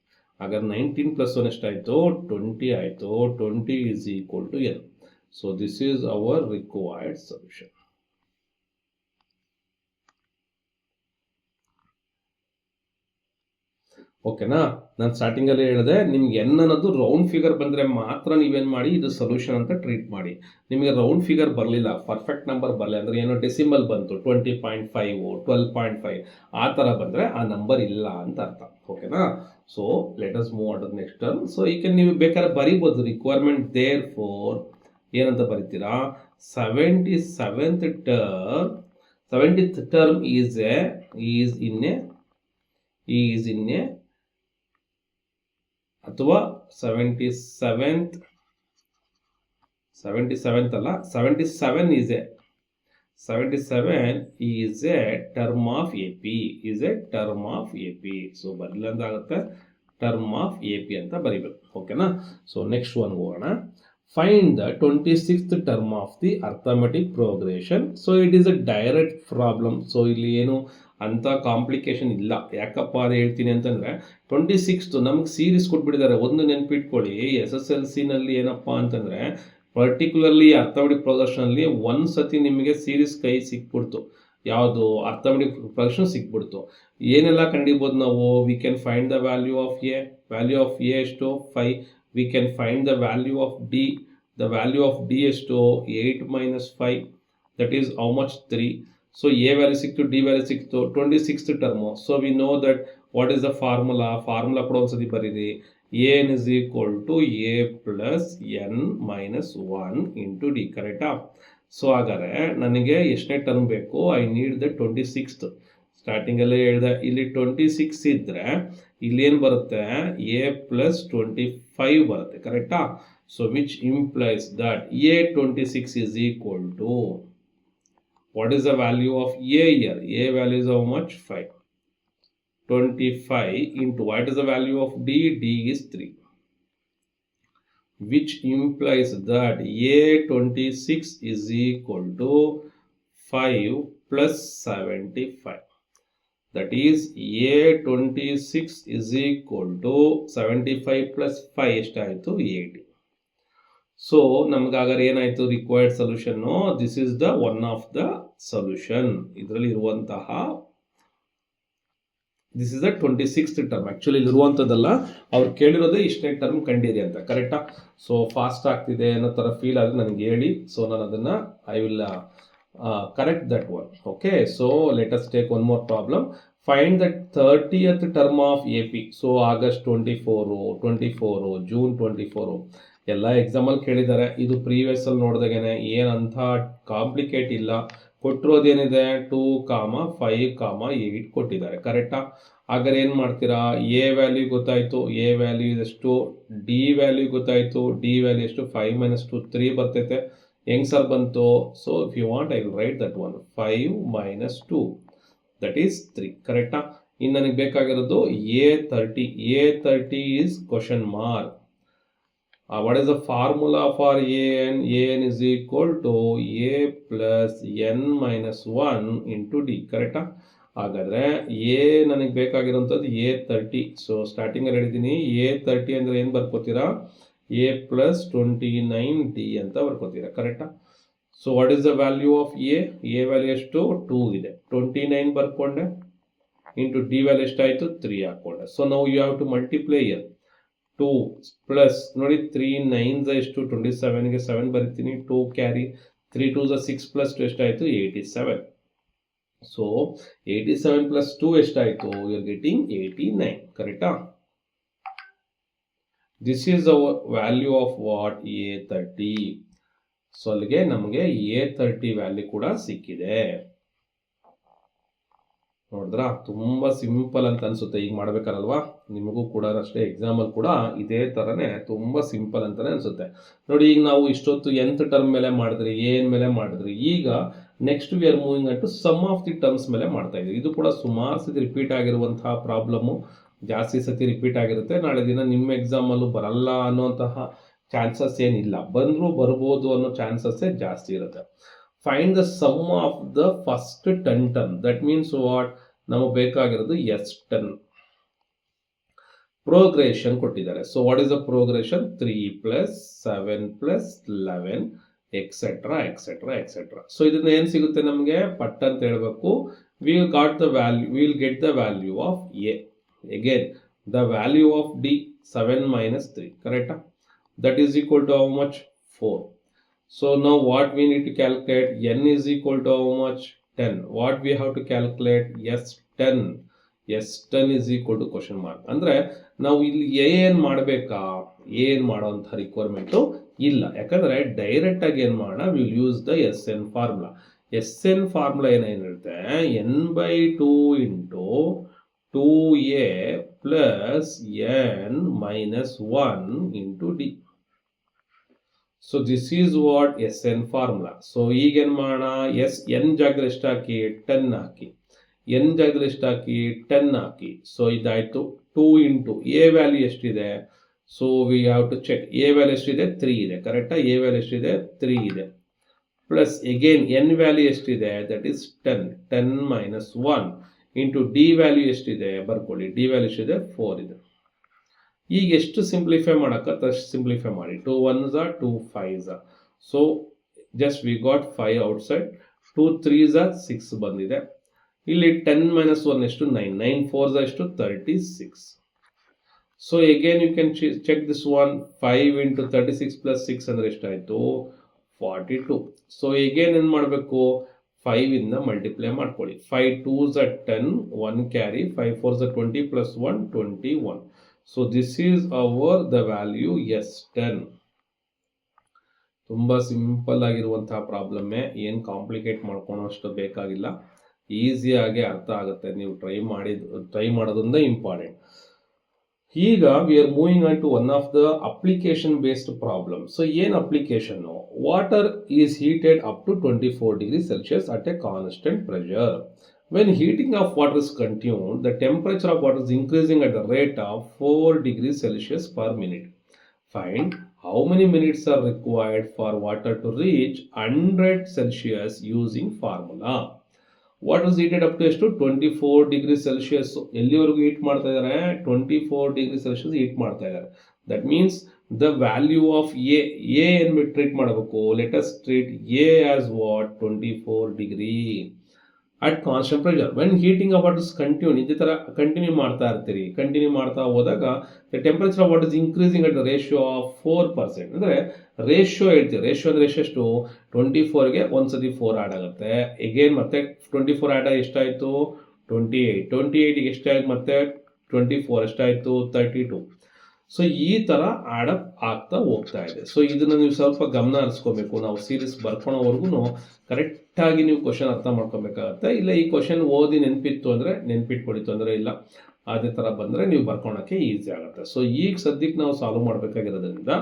ಹಾಗಾದ್ರೆ 19 ಪ್ಲಸ್ 1 ಎಷ್ಟಾಯಿತು? 20 ಆಯಿತು. 20 is equal to n. So this is our required solution. ಓಕೆನಾ? ನಾನು ಸ್ಟಾರ್ಟಿಂಗಲ್ಲೇ ಹೇಳಿದೆ, ನಿಮ್ಗೆ ಎನ್ ಅನ್ನೋದು ರೌಂಡ್ ಫಿಗರ್ ಬಂದರೆ ಮಾತ್ರ ನೀವೇನು ಮಾಡಿ, ಇದು ಸೊಲ್ಯೂಷನ್ ಅಂತ ಟ್ರೀಟ್ ಮಾಡಿ. ನಿಮಗೆ ರೌಂಡ್ ಫಿಗರ್ ಬರಲಿಲ್ಲ, ಪರ್ಫೆಕ್ಟ್ ನಂಬರ್ ಬರಲಿಲ್ಲ ಅಂದರೆ ಏನೋ ಡೆಸಿಮಲ್ ಬಂತು 20.5 12.5 ಆ ಥರ ಬಂದರೆ ಆ ನಂಬರ್ ಇಲ್ಲ ಅಂತ ಅರ್ಥ. ಓಕೆನಾ? So let us move on to next term. So ಈಗ ನೀವು ಬೇಕಾದ್ರೆ ಬರಿಬೋದು ರಿಕ್ವೈರ್ಮೆಂಟ್ ದೇರ್ ಫೋರ್ ಏನಂತ ಬರಿತೀರಾ? 77th ಟರ್ಮ್ ಈಸ್ ಇನ್ ಎ ಅಥವಾ 77th ಅಲ್ಲ, 77 is a term of a p. So ಬರಲಿಲ್ಲ ಅಂತ ಆಗುತ್ತೆ, ಟರ್ಮ್ ಆಫ್ ಎ ಪಿ ಅಂತ ಬರಿಬೇಕು. ಓಕೆನಾ? ಸೊ ನೆಕ್ಸ್ಟ್ ಒನ್ ಹೋಗೋಣ. Find the 26th term of the arithmetic progression. So it is a direct problem. So ಇಲ್ಲಿ ಏನು ಅಂಥ ಕಾಂಪ್ಲಿಕೇಶನ್ ಇಲ್ಲ. ಯಾಕಪ್ಪ ಅದು ಹೇಳ್ತೀನಿ ಅಂತಂದರೆ, 26th ನಮಗೆ ಸೀರೀಸ್ ಕೊಟ್ಬಿಟ್ಟಿದ್ದಾರೆ. ಒಂದು ನೆನ್ಪಿಟ್ಕೊಳ್ಳಿ, SSLCನಲ್ಲಿ ಏನಪ್ಪ ಅಂತಂದರೆ ಪರ್ಟಿಕ್ಯುಲರ್ಲಿ ಅರ್ಥಮೆಟಿಕ್ ಪ್ರೋಗ್ರೆಷನಲ್ಲಿ ಒಂದು ಸತಿ ನಿಮಗೆ ಸೀರೀಸ್ ಕೈ ಸಿಕ್ಬಿಡ್ತು. ಯಾವುದು? ಅರ್ಥಮೆಟಿಕ್ ಪ್ರೋಗ್ರೆಷನ್ ಸಿಕ್ಬಿಡ್ತು. ಏನೆಲ್ಲ ಕಂಡಿಬೋದು ನಾವು? We can find the value of A. Value of a ಎಷ್ಟು? 5. We can find the value of d. The value of d ಎಷ್ಟು? 8 minus 5, that is how much? 3. So a value ಸಿಕ್ತು, ಡಿ ವ್ಯಾಲ್ಯೂ ಸಿಕ್ತು. 26th term. So we know that what is the formula ಕೂಡ ಒಂದ್ಸತಿ ಬರೀರಿ. N is equal to A plus N minus 1 into d. ಕರೆಕ್ಟಾ? ಸೊ ಹಾಗಾದರೆ ನನಗೆ ಎಷ್ಟನೇ ಟರ್ಮ್ ಬೇಕು? I need the 26th. ಸ್ಟಾರ್ಟಿಂಗಲ್ಲೇ ಹೇಳಿದೆ, ಇಲ್ಲಿ 26 ಇದ್ದರೆ ಇಲ್ಲೇನು ಬರುತ್ತೆ? ಎ ಪ್ಲಸ್ 25 ಬರುತ್ತೆ. ಕರೆಕ್ಟಾ? So which implies that A 26 is equal to, what is the value of a here? A value is how much? 5. 25 into what is the value of d? D is 3. Which implies that A26 is equal to 5 plus 75. That is A26 is equal to 75 plus 5 ಎಷ್ಟಾಯಿತು? 80. ಸೊ ನಮಗಾಗರೆ ಏನಾಯಿತು? ರಿಕ್ವೈರ್ಡ್ ಸೊಲ್ಯೂಷನ್ನು. This is the one of the solution. ಇದರಲ್ಲಿ ಇರುವಂತಹ this is the 26th term. Actually ಇರುವಂಥದ್ದಲ್ಲ, ಅವ್ರು ಕೇಳಿರೋದೇ ಇಷ್ಟನೇ ಟರ್ಮ್ ಕಂಡಿರಿ ಅಂತ. ಕರೆಕ್ಟಾ? ಸೊ ಫಾಸ್ಟ್ ಆಗ್ತಿದೆ ಅನ್ನೋ ಥರ ಫೀಲ್ ಆಗಿ ನನಗೆ ಹೇಳಿ. ಸೊ ನಾನು ಅದನ್ನು I will correct that one. Okay? So let us take one more problem. Find the 30th term of a p. So August 24, June 24 ಎಲ್ಲ ಎಕ್ಸಾಮಲ್ಲಿ ಕೇಳಿದ್ದಾರೆ. ಇದು ಪ್ರೀವಿಯಸ್ಸಲ್ಲಿ ನೋಡಿದಾಗೇನೆ ಏನಂಥ ಕಾಂಪ್ಲಿಕೇಟ್ ಇಲ್ಲ. ಕೊಟ್ಟಿರೋದೇನಿದೆ? 2, 5, 8 ಕೊಟ್ಟಿದ್ದಾರೆ. ಕರೆಕ್ಟಾ? ಹಾಗಾದ್ರೆ ಏನು ಮಾಡ್ತೀರಾ? ಎ ವ್ಯಾಲ್ಯೂ ಗೊತ್ತಾಯಿತು, ಎ ವ್ಯಾಲ್ಯೂ ಎಷ್ಟು? ಡಿ ವ್ಯಾಲ್ಯೂ ಗೊತ್ತಾಯಿತು, ಡಿ ವ್ಯಾಲ್ಯೂ ಎಷ್ಟು? 5 minus 2 3 ಬರ್ತೈತೆ. ಹೆಂಗೆ ಸರ್ ಬಂತು? So if you want I will write that one. 5 minus 2 that is 3. ಕರೆಕ್ಟಾ? ಇನ್ನು ನನಗೆ ಬೇಕಾಗಿರೋದು A30. A30 is question mark. What is the formula for an? An is equal to a plus n minus 1 into d. ಕರೆಕ್ಟಾ? ಹಾಗಾದರೆ ಎ ನನಗೆ ಬೇಕಾಗಿರೋಂಥದ್ದು A30. ಸೊ ಸ್ಟಾರ್ಟಿಂಗಲ್ಲಿ ಹೇಳಿದ್ದೀನಿ, A30 ಅಂದರೆ ಏನು ಬರ್ಕೋತೀರಾ? a plus 29d ಅಂತ ಬರ್ಕೋತೀರಾ. ಕರೆಕ್ಟಾ? So what is the value of A value ಎಷ್ಟು 2 ಇದೆ, 29 ಬರ್ಕೊಂಡೆ, ಇಂಟು ಡಿ ವ್ಯಾಲ್ಯೂ ಎಷ್ಟಾಯಿತು 3 ಹಾಕೊಂಡೆ. ಸೊ ನಾವು you have to multiply 2 plus ನೋಡಿ 3 9 ಎಷ್ಟು 27ಗೆ 7 ಬರಿತೀನಿ, 2 ಕ್ಯಾರಿ 3 2 6 ಪ್ಲಸ್ 2 ಎಷ್ಟಾಯಿತು 87. ಸೊ 87 ಪ್ಲಸ್ 2 ಎಷ್ಟಾಯಿತು, ಯು ಆರ್ ಗೆಟಿಂಗ್ 89, ಕರೆಕ್ಟಾ? This is hour value of what A30. So ಅಲ್ಲಿಗೆ ನಮಗೆ A30 ವ್ಯಾಲ್ಯೂ ಕೂಡ ಸಿಕ್ಕಿದೆ. ನೋಡಿದ್ರಾ, ತುಂಬಾ ಸಿಂಪಲ್ ಅಂತ ಅನ್ಸುತ್ತೆ ಈಗ ಮಾಡ್ಬೇಕಲ್ವಾ? ನಿಮಗೂ ಕೂಡ ಅಷ್ಟೇ, ಎಕ್ಸಾಮಲ್ಲಿ ಕೂಡ ಇದೇ ಥರನೇ ತುಂಬಾ ಸಿಂಪಲ್ ಅಂತಾನೆ ಅನ್ಸುತ್ತೆ. ನೋಡಿ, ಈಗ ನಾವು ಇಷ್ಟೊತ್ತು nth ಟರ್ಮ್ ಮೇಲೆ ಮಾಡಿದ್ರಿ, ಏನ್ ಮೇಲೆ ಮಾಡಿದ್ರಿ. ಈಗ next we are moving to sum of the terms ಮೇಲೆ ಮಾಡ್ತಾ ಇದ್ದೀವಿ. ಇದು ಕೂಡ ಸುಮಾರು ಸತಿ ರಿಪೀಟ್ ಆಗಿರುವಂತಹ ಪ್ರಾಬ್ಲಮ್ಮು, ಜಾಸ್ತಿ ಸತಿ ರಿಪೀಟ್ ಆಗಿರುತ್ತೆ. ನಾಳೆ ದಿನ ನಿಮ್ಮ ಎಕ್ಸಾಮಲ್ಲೂ ಬರಲ್ಲ ಅನ್ನೋಂತಹ ಚಾನ್ಸಸ್ ಏನಿಲ್ಲ, ಬಂದರೂ ಬರ್ಬೋದು ಅನ್ನೋ ಚಾನ್ಸಸ್ಸೇ ಜಾಸ್ತಿ ಇರುತ್ತೆ. Find the sum of the first 10 term. That means what, ನಮಗೆ ಬೇಕಾಗಿರೋದು S10 ಪ್ರೋಗ್ರೆಷನ್ ಕೊಟ್ಟಿದ್ದಾರೆ. So what is the progression? 3 plus 7 plus 11 etcetera etcetera etcetera. So ಇದನ್ನ ಏನು ಸಿಗುತ್ತೆ ನಮಗೆ ಪಟ್ ಅಂತ ಹೇಳಬೇಕು. Will get the value of a. Again the value of d 7 minus 3, ಕರೆಕ್ಟಾ? That is equal to how much? 4. So now what we need to calculate? N is equal to how much? 10. What we have to calculate? S10. S10 is equal to question mark. ಅಂದ್ರೆ ನಾವು ಇಲ್ಲಿ ಏನ್ ಮಾಡಬೇಕಾ, ಏನ್ ಮಾಡೋಂಥ ರಿಕ್ವೈರ್ಮೆಂಟು ಇಲ್ಲ. ಯಾಕಂದ್ರೆ ಡೈರೆಕ್ಟ್ ಆಗಿ ಏನ್ ಮಾಡೋಣ, will use the SN formula. SN formula ಏನಿರುತ್ತೆ, n/2 into 2a plus n minus 1 into D. So this is what SN formula. So ಈಗೇನು ಮಾಡೋಣ, n ಜಾಗದಲ್ಲಿ ಎಷ್ಟು ಹಾಕಿ 10 ಹಾಕಿ, n ಜಾಗದಲ್ಲಿ ಎಷ್ಟು ಹಾಕಿ 10 ಹಾಕಿ. ಸೊ ಇದಾಯಿತು. 2 ಇಂಟು ಎ ವ್ಯಾಲ್ಯೂ ಎಷ್ಟಿದೆ, so we have to check. A value ಎಷ್ಟಿದೆ 3 ಇದೆ, ಕರೆಕ್ಟಾ? ಎ ವ್ಯಾಲ್ಯೂ ಎಷ್ಟಿದೆ 3 ಇದೆ. ಪ್ಲಸ್ ಎಗೇನ್ ಎನ್ ವ್ಯಾಲ್ಯೂ ಎಷ್ಟಿದೆ, that is 10 minus 1 into D value ಎಷ್ಟಿದೆ ಬರ್ಕೊಳ್ಳಿ, ಡಿ ವ್ಯಾಲ್ಯೂ ಎಷ್ಟಿದೆ 4 ಇದೆ. ಈಗ ಎಷ್ಟು ಸಿಂಪ್ಲಿಫೈ ಮಾಡೋಕ್ಕತ್ತ ಅಷ್ಟು ಸಿಂಪ್ಲಿಫೈ ಮಾಡಿ. 2 1s are 2 5s are. So just we got 5 outside. 2 3s are 6 ಬಂದಿದೆ. ಇಲ್ಲಿ 10 minus 1 ಎಷ್ಟು 9, 9 4s are ಎಷ್ಟು 36. So again you can check this one. 5 into 36 plus 6 ಅಂದರೆ ಎಷ್ಟಾಯಿತು 42. ಸೊ ಅಗೇನ್ ಏನು ಮಾಡಬೇಕು, 5 ಇಂದ ಮಲ್ಟಿಪ್ಲೈ ಮಾಡ್ಕೊಳ್ಳಿ. 5 2s are 10, 1 carry, 5 4s are 20 plus 1 21. So this is our the value S10. ತುಂಬ ಸಿಂಪಲ್ ಆಗಿರುವಂತಹ ಪ್ರಾಬ್ಲಮ್ಮೇ, ಏನು ಕಾಂಪ್ಲಿಕೇಟ್ ಮಾಡ್ಕೊಳೋ ಅಷ್ಟು ಬೇಕಾಗಿಲ್ಲ, ಈಸಿಯಾಗಿ ಅರ್ಥ ಆಗುತ್ತೆ. ನೀವು ಟ್ರೈ ಮಾಡೋದ್ರಿಂದ ಇಂಪಾರ್ಟೆಂಟ್. ಈಗ we are moving on to one of the application based problem. So ಏನು application? Water is heated up to 24 degrees Celsius at a constant pressure. When heating of water is continued, the temperature of water is increasing at the rate of 4 degrees Celsius per minute. Find how many minutes are required for water to reach 100 Celsius using formula. Water is heated up to ಎಷ್ಟು 24 degrees Celsius. ಎಲ್ಲಿವರೆಗೂ ಹೀಟ್ ಮಾಡ್ತಾ ಇದ್ದಾರೆ, 24 degrees Celsius ಹೀಟ್ ಮಾಡ್ತಾ ಇದ್ದಾರೆ. That means the value of A ಏನು ಟ್ರೀಟ್ ಮಾಡಬೇಕು, let us treat A as what 24 degree at constant pressure. When heating of water is continued, ಇದೇ ಥರ ಕಂಟಿನ್ಯೂ ಮಾಡ್ತಾ ಇರ್ತೀರಿ. ಕಂಟಿನ್ಯೂ ಮಾಡ್ತಾ ಹೋದಾಗ the temperature of water is increasing at the ratio of 4%. ಅಂದರೆ ರೇಷಿಯೋ ಹೇಳ್ತೀವಿ. ರೇಷಿಯೋ ಅಂದರೆ ಎಷ್ಟು 24ಗೆ ಒಂದ್ಸತಿ 4 ಆ್ಯಡ್ ಆಗುತ್ತೆ. ಎಗೇನ್ ಮತ್ತೆ 24 ಆ್ಯಡ್ ಆಗಿ ಎಷ್ಟಾಯಿತು 28. 28ಗೆ ಎಷ್ಟಾಯಿತು ಮತ್ತೆ 24 ಎಷ್ಟಾಯಿತು 32. ಸೊ ಈ ಥರ ಆಡಪ್ ಆಗ್ತಾ ಹೋಗ್ತಾ ಇದೆ. ಸೊ ಇದನ್ನು ನೀವು ಸ್ವಲ್ಪ ಗಮನ ಹರಿಸ್ಕೋಬೇಕು. ನಾವು ಸೀರೀಸ್ ಬರ್ಕೊಳೋವರೆಗೂ ಕರೆಕ್ಟಾಗಿ ನೀವು ಕ್ವಶನ್ ಅರ್ಥ ಮಾಡ್ಕೋಬೇಕಾಗತ್ತೆ. ಇಲ್ಲ ಈ ಕ್ವಶನ್ ಓದಿ ನೆನಪಿತ್ತು ಅಂದರೆ ನೆನಪಿಟ್ಕೊಳ್ಳಿ, ತೊಂದರೆ ಇಲ್ಲ. ಅದೇ ಥರ ಬಂದರೆ ನೀವು ಬರ್ಕೊಳಕ್ಕೆ ಈಸಿ ಆಗುತ್ತೆ. ಸೊ ಈಗ ಸದ್ಯಕ್ಕೆ ನಾವು ಸಾಲ್ವ್ ಮಾಡಬೇಕಾಗಿರೋದ್ರಿಂದ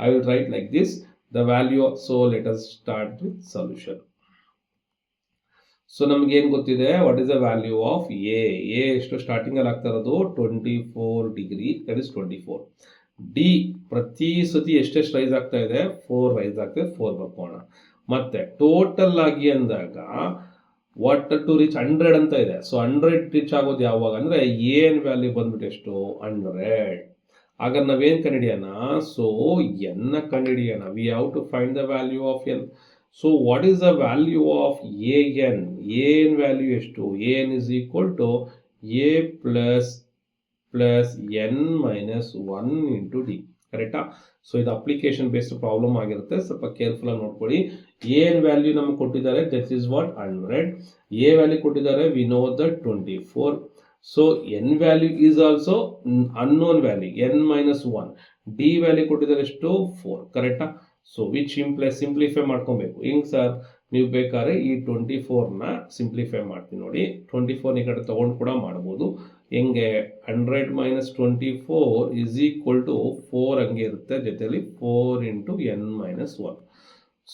I will write like this the value. So let us start with solution. So ನಮಗೇನು ಗೊತ್ತಿದೆ, what is the value of a ಎಷ್ಟು ಸ್ಟಾರ್ಟಿಂಗಲ್ಲಿ ಆಗ್ತಾ ಇರೋದು 24 degree, ದಟ್ ಇಸ್ 24. ಡಿ ಪ್ರತಿ ಸತಿ ಎಷ್ಟೆಷ್ಟು ರೈಸ್ ಆಗ್ತಾ ಇದೆ 4 ರೈಸ್ ಆಗ್ತದೆ, 4 ಬರ್ಕೋಣ. ಮತ್ತೆ ಟೋಟಲ್ ಆಗಿ ಅಂದಾಗ ವಾಟರ್ ಟು ರೀಚ್ 100 ಅಂತ ಇದೆ. ಸೊ 100 ರೀಚ್ ಆಗೋದು ಯಾವಾಗ ಅಂದರೆ ಏನ್ ವ್ಯಾಲ್ಯೂ ಬಂದ್ಬಿಟ್ಟು ಎಷ್ಟು 100. ಆಗ ನಾವೇನು ಕಂಡುಹಿಡಿಯೋಣ, ಸೊ ಎನ್ನ ಕಂಡುಹಿಡಿಯೋಣ. We have to find the value of n. So what is the value of a N value ಎಷ್ಟು? A N is equal to A plus N minus 1 into d. ಕರೆಕ್ಟಾ? ಸೊ ಇದು ಅಪ್ಲಿಕೇಶನ್ ಬೇಸ್ಡ್ ಪ್ರಾಬ್ಲಮ್ ಆಗಿರುತ್ತೆ, ಸ್ವಲ್ಪ ಕೇರ್ಫುಲ್ ಆಗಿ ನೋಡ್ಕೊಳ್ಳಿ. ಎನ್ ವ್ಯಾಲ್ಯೂ ನಮ್ಗೆ ಕೊಟ್ಟಿದ್ದಾರೆ, that is what 100. A value ಕೊಟ್ಟಿದ್ದಾರೆ, we know that 24. So n value is also unknown value, n minus 1. D value ಕೊಟ್ಟಿದ್ದಾರೆ ಎಷ್ಟು? 4. ಕರೆಕ್ಟಾ? ಸೊ ವಿಚ್ ಇಂಪ್ಲೈಸ್ ಸಿಂಪ್ಲಿಫೈ ಮಾಡ್ಕೊಬೇಕು. ಹಿಂಗ್ ಸರ್, ನೀವು ಬೇಕಾದ್ರೆ ಈ 24ನ ಸಿಂಪ್ಲಿಫೈ ಮಾಡ್ತೀನಿ ನೋಡಿ. 24 ಈ ಕಡೆ ತಗೊಂಡು ಕೂಡ ಮಾಡ್ಬೋದು. ಹೆಂಗೆ? 100 ಮೈನಸ್ 24 ಇಸ್ ಈಕ್ವಲ್ ಟು 4 ಹಂಗೆ ಇರುತ್ತೆ, ಜೊತೆಲಿ 4 into n minus 1.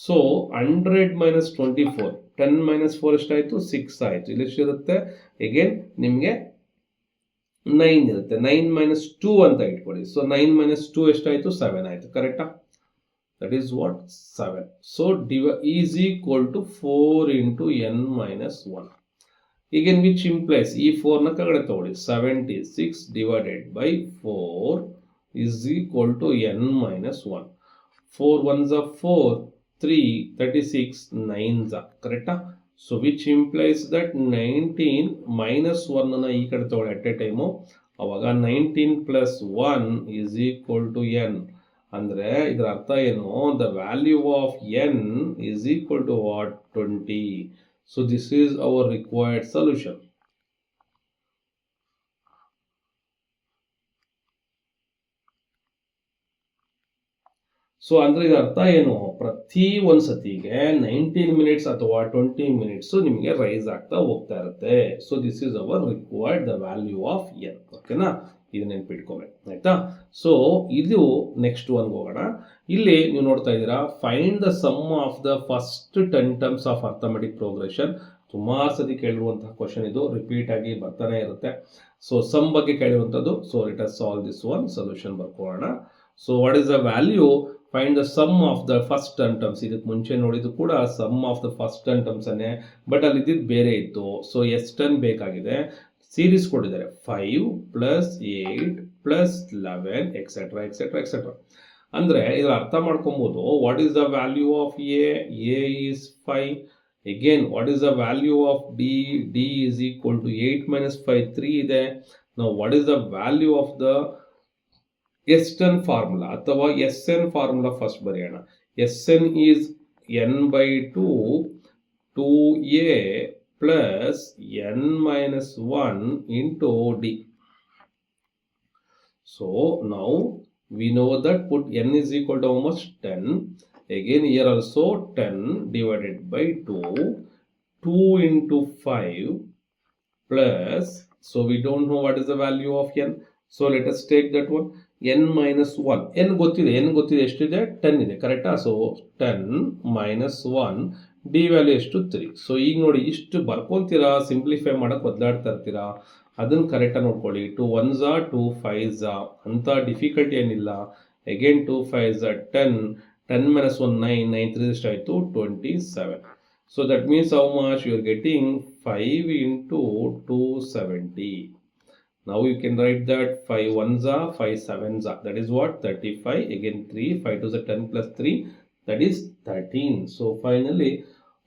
So 100 minus 24, 10 minus 4 ಎಷ್ಟಾಯಿತು? 6 ಆಯಿತು. ಇಲ್ಲಿ ಎಷ್ಟಿರುತ್ತೆ? ಅಗೇನ್ ನಿಮಗೆ 9 ಇರುತ್ತೆ. 9 ಮೈನಸ್ 2 ಅಂತ ಇಟ್ಕೊಳ್ಳಿ. ಸೊ 9 ಮೈನಸ್ 2 ಎಷ್ಟಾಯಿತು? 7 ಆಯಿತು. ಕರೆಕ್ಟಾ? That is what? 7. So is equal to 4 into n minus 1. Again which implies ಈ 4ನ ಕೆಳಗಡೆ ತಗೊಳ್ಳಿ. 76 divided by 4 is equal to n minus 1. 4 ones are 4, 3, 36, 9s are. ಕರೆಕ್ಟಾ? So which implies that 19 minus 1ನ ಈ ಕಡೆ ತಗೊಳ್ಳಿ ಅಟ್ ಎ ಟೈಮು. ಅವಾಗ 19 plus 1 is equal to n. ಅಂದರೆ ಇದರ ಅರ್ಥ ಏನು? The value of n is equal to what? 20. So this is our required solution. So ಅಂದ್ರೆ ಇದರ ಅರ್ಥ ಏನು? ಪ್ರತಿ ಒಂದು ಸತಿಗೆ 19 ಮಿನಿಟ್ಸ್ ಅಥವಾ 20 ಮಿನಿಟ್ಸ್ ನಿಮಗೆ ರೈಸ್ ಆಗ್ತಾ ಹೋಗ್ತಾ ಇರುತ್ತೆ. So this is our required the value of N. ಓಕೆನಾ? ಇದು ನೆನ್ಪಿಟ್ಕೋಬೇಕು, ಆಯ್ತಾ? ಸೊ ಇದು ನೆಕ್ಸ್ಟ್ ಒನ್ಗೆ ಹೋಗೋಣ. ಇಲ್ಲಿ ನೀವು ನೋಡ್ತಾ ಇದ್ದೀರಾ, find the sum of the first 10 terms of arithmetic progression. ಸುಮಾರು ಸತಿ ಕೇಳಿರುವಂತಹ ಕ್ವಶನ್ ಇದು, ರಿಪೀಟ್ ಆಗಿ ಬರ್ತಾನೆ ಇರುತ್ತೆ. ಸೊ ಸಮ್ ಬಗ್ಗೆ ಕೇಳಿರುವಂಥದ್ದು. So let us solve this one. Solution ಬರ್ಕೊಳ್ಳೋಣ. So what is the value? Find the sum of the first 10 terms. ಇದಕ್ಕೆ ಮುಂಚೆ ನೋಡಿದ್ದು ಕೂಡ sum of the first 10 terms ಅನ್ನೇ, ಬಟ್ ಅಲ್ಲಿ ಇದ್ದಿದ್ದು ಬೇರೆ ಇತ್ತು. ಸೊ ಎಷ್ಟು 10 ಬೇಕಾಗಿದೆ? ಸೀರೀಸ್ ಕೊಟ್ಟಿದ್ದಾರೆ, 5 plus 8 plus 11 etcetera etcetera etcetera. ಅಂದರೆ ಇದರ ಅರ್ಥ ಮಾಡ್ಕೊಬೋದು. What is the value of a? A is 5. Again what is the value of d? D is equal to 8 minus 5, 3 ಇದೆ. ನಾವು what is the value of the N formula ಅಥವಾ ಎಸ್ ಎನ್ ಫಾರ್ಮುಲಾ ಫಸ್ಟ್ ಬರೆಯೋಣ. S n is n by 2a plus N minus 1 into D. So ನಾವು we know that put n is equal to almost 10. Again here also 10 divided by 2 into 5 plus, so we don't know what is the value of n. So let us take that one, n minus 1. n ಗೊತ್ತಿದೆ ಎಷ್ಟಿದೆ? 10 ಇದೆ. ಕರೆಕ್ಟಾ? ಸೊ 10 minus 1, ಡಿ ವ್ಯಾಲ್ಯೂ ಎಷ್ಟು? 3. ಸೊ ಈಗ ನೋಡಿ, ಇಷ್ಟು ಬರ್ಕೊತೀರಾ, ಸಿಂಪ್ಲಿಫೈ ಮಾಡಕ್ಕೆ ಬದಲಾಡ್ತಾ ಇರ್ತೀರಾ. ಅದನ್ನು ಕರೆಕ್ಟಾಗಿ ನೋಡ್ಕೊಳ್ಳಿ. 2 1s are 2 5s are, ಅಂತ ಡಿಫಿಕಲ್ಟಿ ಏನಿಲ್ಲ. ಅಗೇನ್ 2 5s are 10, 10 minus 1 9, 9 3 ಎಷ್ಟಾಯಿತು? 27. So that means how much you are getting? 5 into 270. Now you can write that 5 1s are 5 7s are, that is what? 35. Again 3, 5 2s are 10 plus 3, that is 13. So finally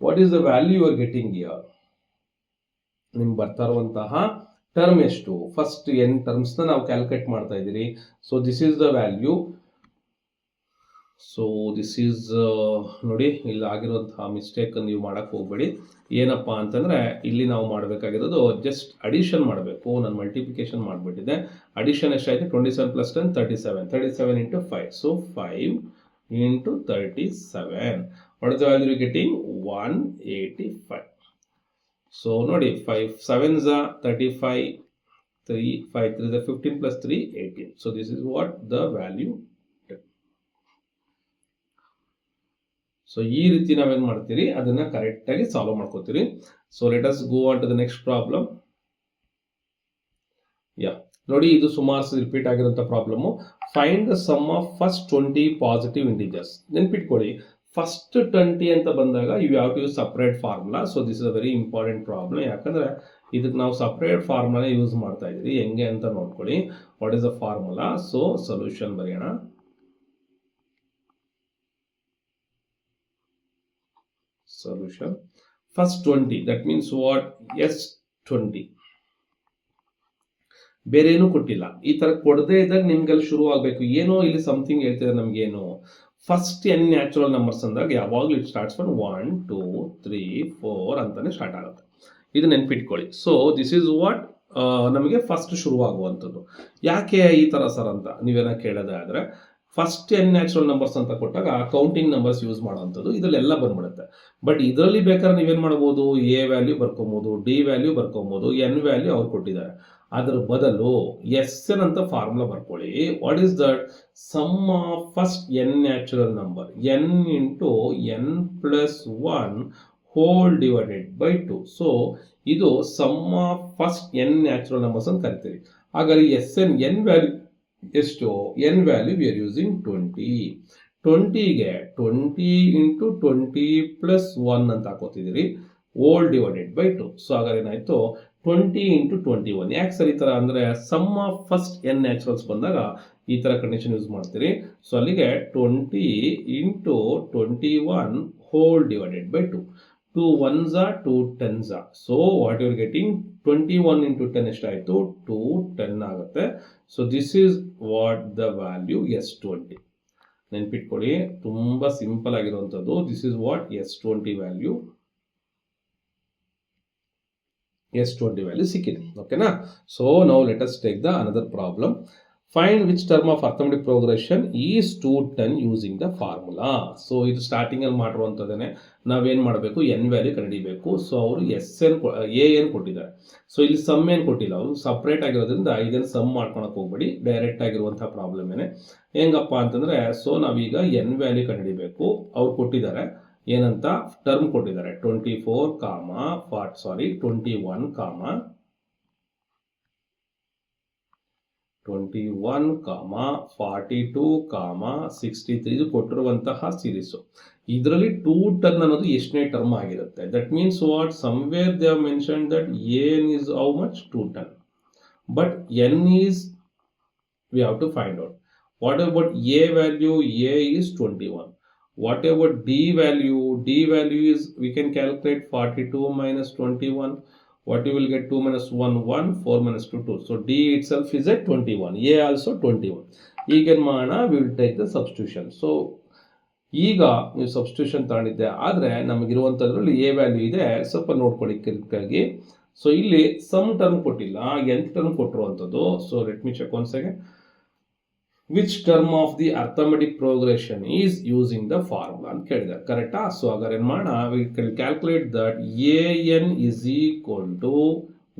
what is the value you are getting here? ನಿಮ್ಗೆ ಬರ್ತಾ ಇರುವಂತಹ ಟರ್ಮ್ ಎಷ್ಟು? ಫಸ್ಟ್ ಎನ್ ಟರ್ಮ್ಸ್ನ ನಾವು ಕ್ಯಾಲ್ಕುಲೇಟ್ ಮಾಡ್ತಾ ಇದ್ದೀರಿ. So this is the value. So this is ನೋಡಿ, ಇಲ್ಲಿ ಆಗಿರುವಂತಹ ಮಿಸ್ಟೇಕ್ ನೀವು ಮಾಡಕ್ಕೆ ಹೋಗ್ಬೇಡಿ. ಏನಪ್ಪ ಅಂತಂದರೆ, ಇಲ್ಲಿ ನಾವು ಮಾಡಬೇಕಾಗಿರೋದು ಜಸ್ಟ್ ಅಡಿಷನ್ ಮಾಡಬೇಕು. ನಾನು ಮಲ್ಟಿಪ್ಲಿಕೇಶನ್ ಮಾಡಿಬಿಟ್ಟಿದ್ದೆ. ಅಡಿಷನ್ ಎಷ್ಟಾಯಿತು? 27 plus 10 37. 37 into 5. So 5 into 37. What is the value getting? 185. So ನೋಡಿ, 5 7s are 35, 3 5 3s are 15 plus 3 18. So this is what the value. So ಈ ರೀತಿ ನಾವೇನು ಮಾಡ್ತೀರಿ, ಅದನ್ನು ಕರೆಕ್ಟಾಗಿ ಸಾಲ್ವ್ ಮಾಡ್ಕೋತೀರಿ. So let us go on to the next problem. ನೋಡಿ, ಇದು ಸುಮಾರು ರಿಪೀಟ್ ಆಗಿರುವಂಥ problem. Find the sum of first 20 positive integers. ನೆನ್ಪಿಟ್ಕೊಳ್ಳಿ, ಫಸ್ಟ್ 20 ಅಂತ ಬಂದಾಗ you have to use separate formula. So this is a very important problem. ಯಾಕಂದರೆ ಇದಕ್ಕೆ ನಾವು ಸಪ್ರೇಟ್ ಫಾರ್ಮುಲಾ ಯೂಸ್ ಮಾಡ್ತಾ ಇದ್ದೀವಿ. ಹೆಂಗೆ ಅಂತ ನೋಡ್ಕೊಳ್ಳಿ. What is the formula? So solution ಬರೆಯೋಣ. solution. First 20, that means what? S20. ಬೇರೆ ಏನೂ ಕೊಟ್ಟಿಲ್ಲ. ಈ ತರ ಕೊಡದೇ ಇದ್ದಾಗ ನಿಮ್ಗೆ ಅಲ್ಲಿ ಶುರು ಆಗಬೇಕು, ಏನೋ ಇಲ್ಲಿ ಸಮಥಿಂಗ್ ಹೇಳ್ತಿದ್ರೆ ನಮ್ಗೇನು. ಫಸ್ಟ್ n ನ್ಯಾಚುರಲ್ ನಂಬರ್ಸ್ ಅಂದಾಗ ಯಾವಾಗಲೂ ಇಟ್ ಸ್ಟಾರ್ಟ್ಸ್ ಫ್ರಮ್ 1 2 3 4 ಅಂತಾನೆ ಸ್ಟಾರ್ಟ್ ಆಗುತ್ತೆ. ಇದು ನೆನ್ಪಿಟ್ಕೊಳ್ಳಿ. ಸೊ ದಿಸ್ ಈಸ್ ವಾಟ್ ನಮಗೆ ಫಸ್ಟ್ ಶುರು ಆಗುವಂಥದ್ದು. ಯಾಕೆ ಈ ತರ ಸರ್ ಅಂತ ನೀವೇನ ಕೇಳೋದೇ ಆದ್ರೆ, ಫಸ್ಟ್ n ನ್ಯಾಚುರಲ್ ನಂಬರ್ಸ್ ಅಂತ ಕೊಟ್ಟಾಗ ಕೌಂಟಿಂಗ್ ನಂಬರ್ಸ್ ಯೂಸ್ ಮಾಡೋವಂಥದ್ದು ಇದರಲ್ಲೆಲ್ಲ ಬಂದ್ಬಿಡುತ್ತೆ. ಬಟ್ ಇದರಲ್ಲಿ ಬೇಕಾದ್ರೆ ನೀವೇನು ಮಾಡ್ಬೋದು, ಎ ವ್ಯಾಲ್ಯೂ ಬರ್ಕೊಬೋದು, ಡಿ ವ್ಯಾಲ್ಯೂ ಬರ್ಕೊಬೋದು, ಎನ್ ವ್ಯಾಲ್ಯೂ ಅವ್ರು ಕೊಟ್ಟಿದ್ದಾರೆ. ಅದರ ಬದಲು ಎಸ್ ಎನ್ ಅಂತ ಫಾರ್ಮುಲಾ ಬರ್ಕೊಳ್ಳಿ. What is that? Sum of first n natural number n into n plus 1 whole divided by 2. So ಇದು sum of first n natural numbers ಅಂತ ಕರಿತೀವಿ. ಹಾಗಾದ್ರೆ ಎಸ್ ಎನ್ ಎನ್ ವ್ಯಾಲ್ಯೂ ಎಷ್ಟು? N value we are using 20. 20ಗೆ 20 ಇಂಟು 20 ಪ್ಲಸ್ 1 ಅಂತ ಹಾಕೋತಿದ್ದೀರಿ, ಹೋಲ್ ಡಿವೈಡೆಡ್ ಬೈ 2. ಸೊ ಹಾಗಾದ್ರೆ ಏನಾಯ್ತು? 20 ಇಂಟು 21. ಯಾಕೆ ಸರ್ ಈ ಥರ ಅಂದರೆ, sum of first n naturals ಬಂದಾಗ ಈ ಥರ ಕಂಡೀಷನ್ ಯೂಸ್ ಮಾಡ್ತೀರಿ. ಸೊ ಅಲ್ಲಿಗೆ 20 into 21 whole divided by 2. 2 1s are 2 10s are. So what you are getting? 21 into 10 ಎಷ್ಟಾಯಿತು? 210 ಆಗುತ್ತೆ. So this is what the value S20. ನೆನ್ಪಿಟ್ಕೊಳ್ಳಿ, ತುಂಬ ಸಿಂಪಲ್ ಆಗಿರುವಂಥದ್ದು. This is what S20 value. S20 value ಸಿಕ್ಕಿದೆ. ಓಕೆನಾ? So now let us take the another problem. Find which term of arithmetic progression is 210 using the formula. So ಇದು ಸ್ಟಾರ್ಟಿಂಗ್ ಅಲ್ಲಿ ಮಾಡಿರುವಂಥದ್ದೇನೆ. ನಾವೇನು ಮಾಡಬೇಕು? ಎನ್ ವ್ಯಾಲ್ಯೂ ಕಂಡುಹಿಡಿಬೇಕು. ಸೊ ಅವರು ಎ ಎನ್ ಕೊಟ್ಟಿದ್ದಾರೆ. ಸೊ ಇಲ್ಲಿ ಸಮ್ ಏನು ಕೊಟ್ಟಿಲ್ಲ, ಅವರು ಸಪ್ರೇಟ್ ಆಗಿರೋದ್ರಿಂದ ಇದನ್ನು ಸಮ್ ಮಾಡ್ಕೊಳಕ್ಕೆ ಹೋಗ್ಬೇಡಿ, ಡೈರೆಕ್ಟ್ ಆಗಿರುವಂತಹ ಪ್ರಾಬ್ಲಮ್ ಏನೇ. ಹೆಂಗಪ್ಪ ಅಂತಂದ್ರೆ, ಸೊ ನಾವೀಗ ಎನ್ ವ್ಯಾಲ್ಯೂ ಕಂಡುಹಿಡಿಬೇಕು. ಅವ್ರು ಕೊಟ್ಟಿದ್ದಾರೆ ಏನಂತ? ಟರ್ಮ್ ಕೊಟ್ಟಿದ್ದಾರೆ 21 42 63 ಇದು ಕೊಟ್ಟಿರುವಂತಹ ಸೀರೀಸು. ಇದರಲ್ಲಿ 210 ಅನ್ನೋದು ಎಷ್ಟನೇ ಟರ್ಮ್ ಆಗಿರುತ್ತೆ? That means what? Somewhere they have mention that n is how much? 210. But n is we have to find out. What about a value? A is 21. What about D value? D value is, we can calculate 42 minus 21. What you will get? 2 minus 1, 1, 4 minus 2, 2. So D itself is at 21. A also 21. Again, we will take the substitution. So, ಈಗ ನೀವು ಸಬ್ಸ್ಟಿಟ್ಯೂಷನ್ ತಗೊಂಡಿದ್ದೆ ಆದರೆ ನಮಗಿರುವಂಥದ್ರಲ್ಲಿ ಎ ವ್ಯಾಲ್ಯೂ ಇದೆ, ಸ್ವಲ್ಪ ನೋಡ್ಕೊಳ್ಳಿ ಕರೆಕ್ಟಾಗಿ. ಸೊ ಇಲ್ಲಿ ಸಮ್ ಟರ್ಮ್ ಕೊಟ್ಟಿಲ್ಲ, ಎಂತ್ ಟರ್ಮ್ ಕೊಟ್ಟಿರುವಂಥದ್ದು. So let me check once again. Which term of the arithmetic progression is using the formula ಅಂತ ಕೇಳಿದ್ದಾರೆ. ಕರೆಕ್ಟಾ? ಸೊ ಹಾಗಾದ್ರೆ ಏನು ಮಾಡೋಣ? We can calculate that a N is equal to,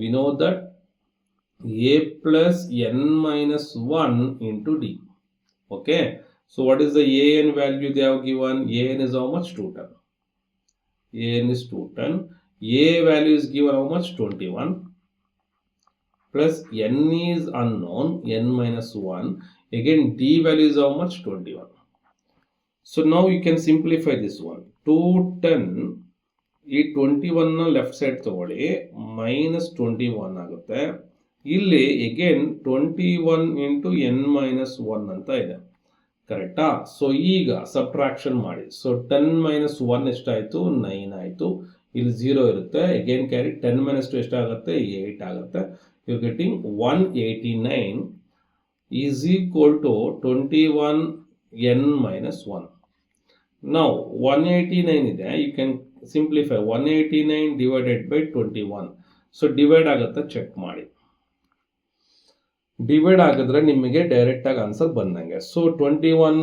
we know that a plus N minus 1 into d. Okay. So what is the AN value they have given? AN is how much? 210. AN is 210. A value is given how much? 21. Plus N is unknown, N minus 1. Again D value is how much? 21. So now you can simplify this one. 210, ಈ 21 ಲೆಫ್ಟ್ ಸೈಡ್ ತಗೊಳ್ಳಿ, ಮೈನಸ್ 21 ಆಗುತ್ತೆ. ಇಲ್ಲಿ again 21 ಇಂಟು N minus 1 ಅಂತ ಇದೆ. ಕರೆಕ್ಟಾ? ಸೊ ಈಗ ಸಬ್ಟ್ರಾಕ್ಷನ್ ಮಾಡಿ. ಸೊ 10 ಮೈನಸ್ 1 ಎಷ್ಟಾಯಿತು? 9 ಆಯಿತು. ಇಲ್ಲಿ 0 ಇರುತ್ತೆ. ಅಗೇನ್ ಕ್ಯಾರಿ 10 ಮೈನಸ್ 2 ಎಷ್ಟಾಗುತ್ತೆ? 8 ಆಗುತ್ತೆ. You getting 189 is equal to 21 n minus 1. Now 189 ಇದೆ, you can simplify. 189 divided by 21. So divide ಆಗುತ್ತೆ, ಚೆಕ್ ಮಾಡಿ. ಡಿವೈಡ್ ಆಗಿದ್ರೆ ನಿಮಗೆ ಡೈರೆಕ್ಟ್ ಆಗಿ ಆನ್ಸರ್ ಬಂದಂಗೆ. ಸೊ 21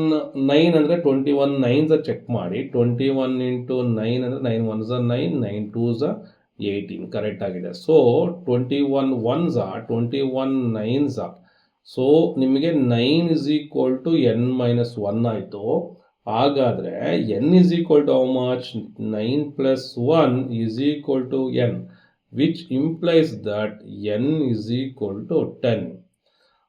9 ಅಂದರೆ 21 9 ಚೆಕ್ ಮಾಡಿ. 21 ಇಂಟು 9 ಅಂದರೆ 9 1s 9, 9 2s 18 ಕರೆಕ್ಟ್ ಆಗಿದೆ. So 21 1s 21 9s. ಸೊ ನಿಮಗೆ 9 is equal to n minus 1 ಆಯಿತು. ಹಾಗಾದರೆ n is equal to how much? 9 plus 1 is equal to n, which implies that n is equal to 10.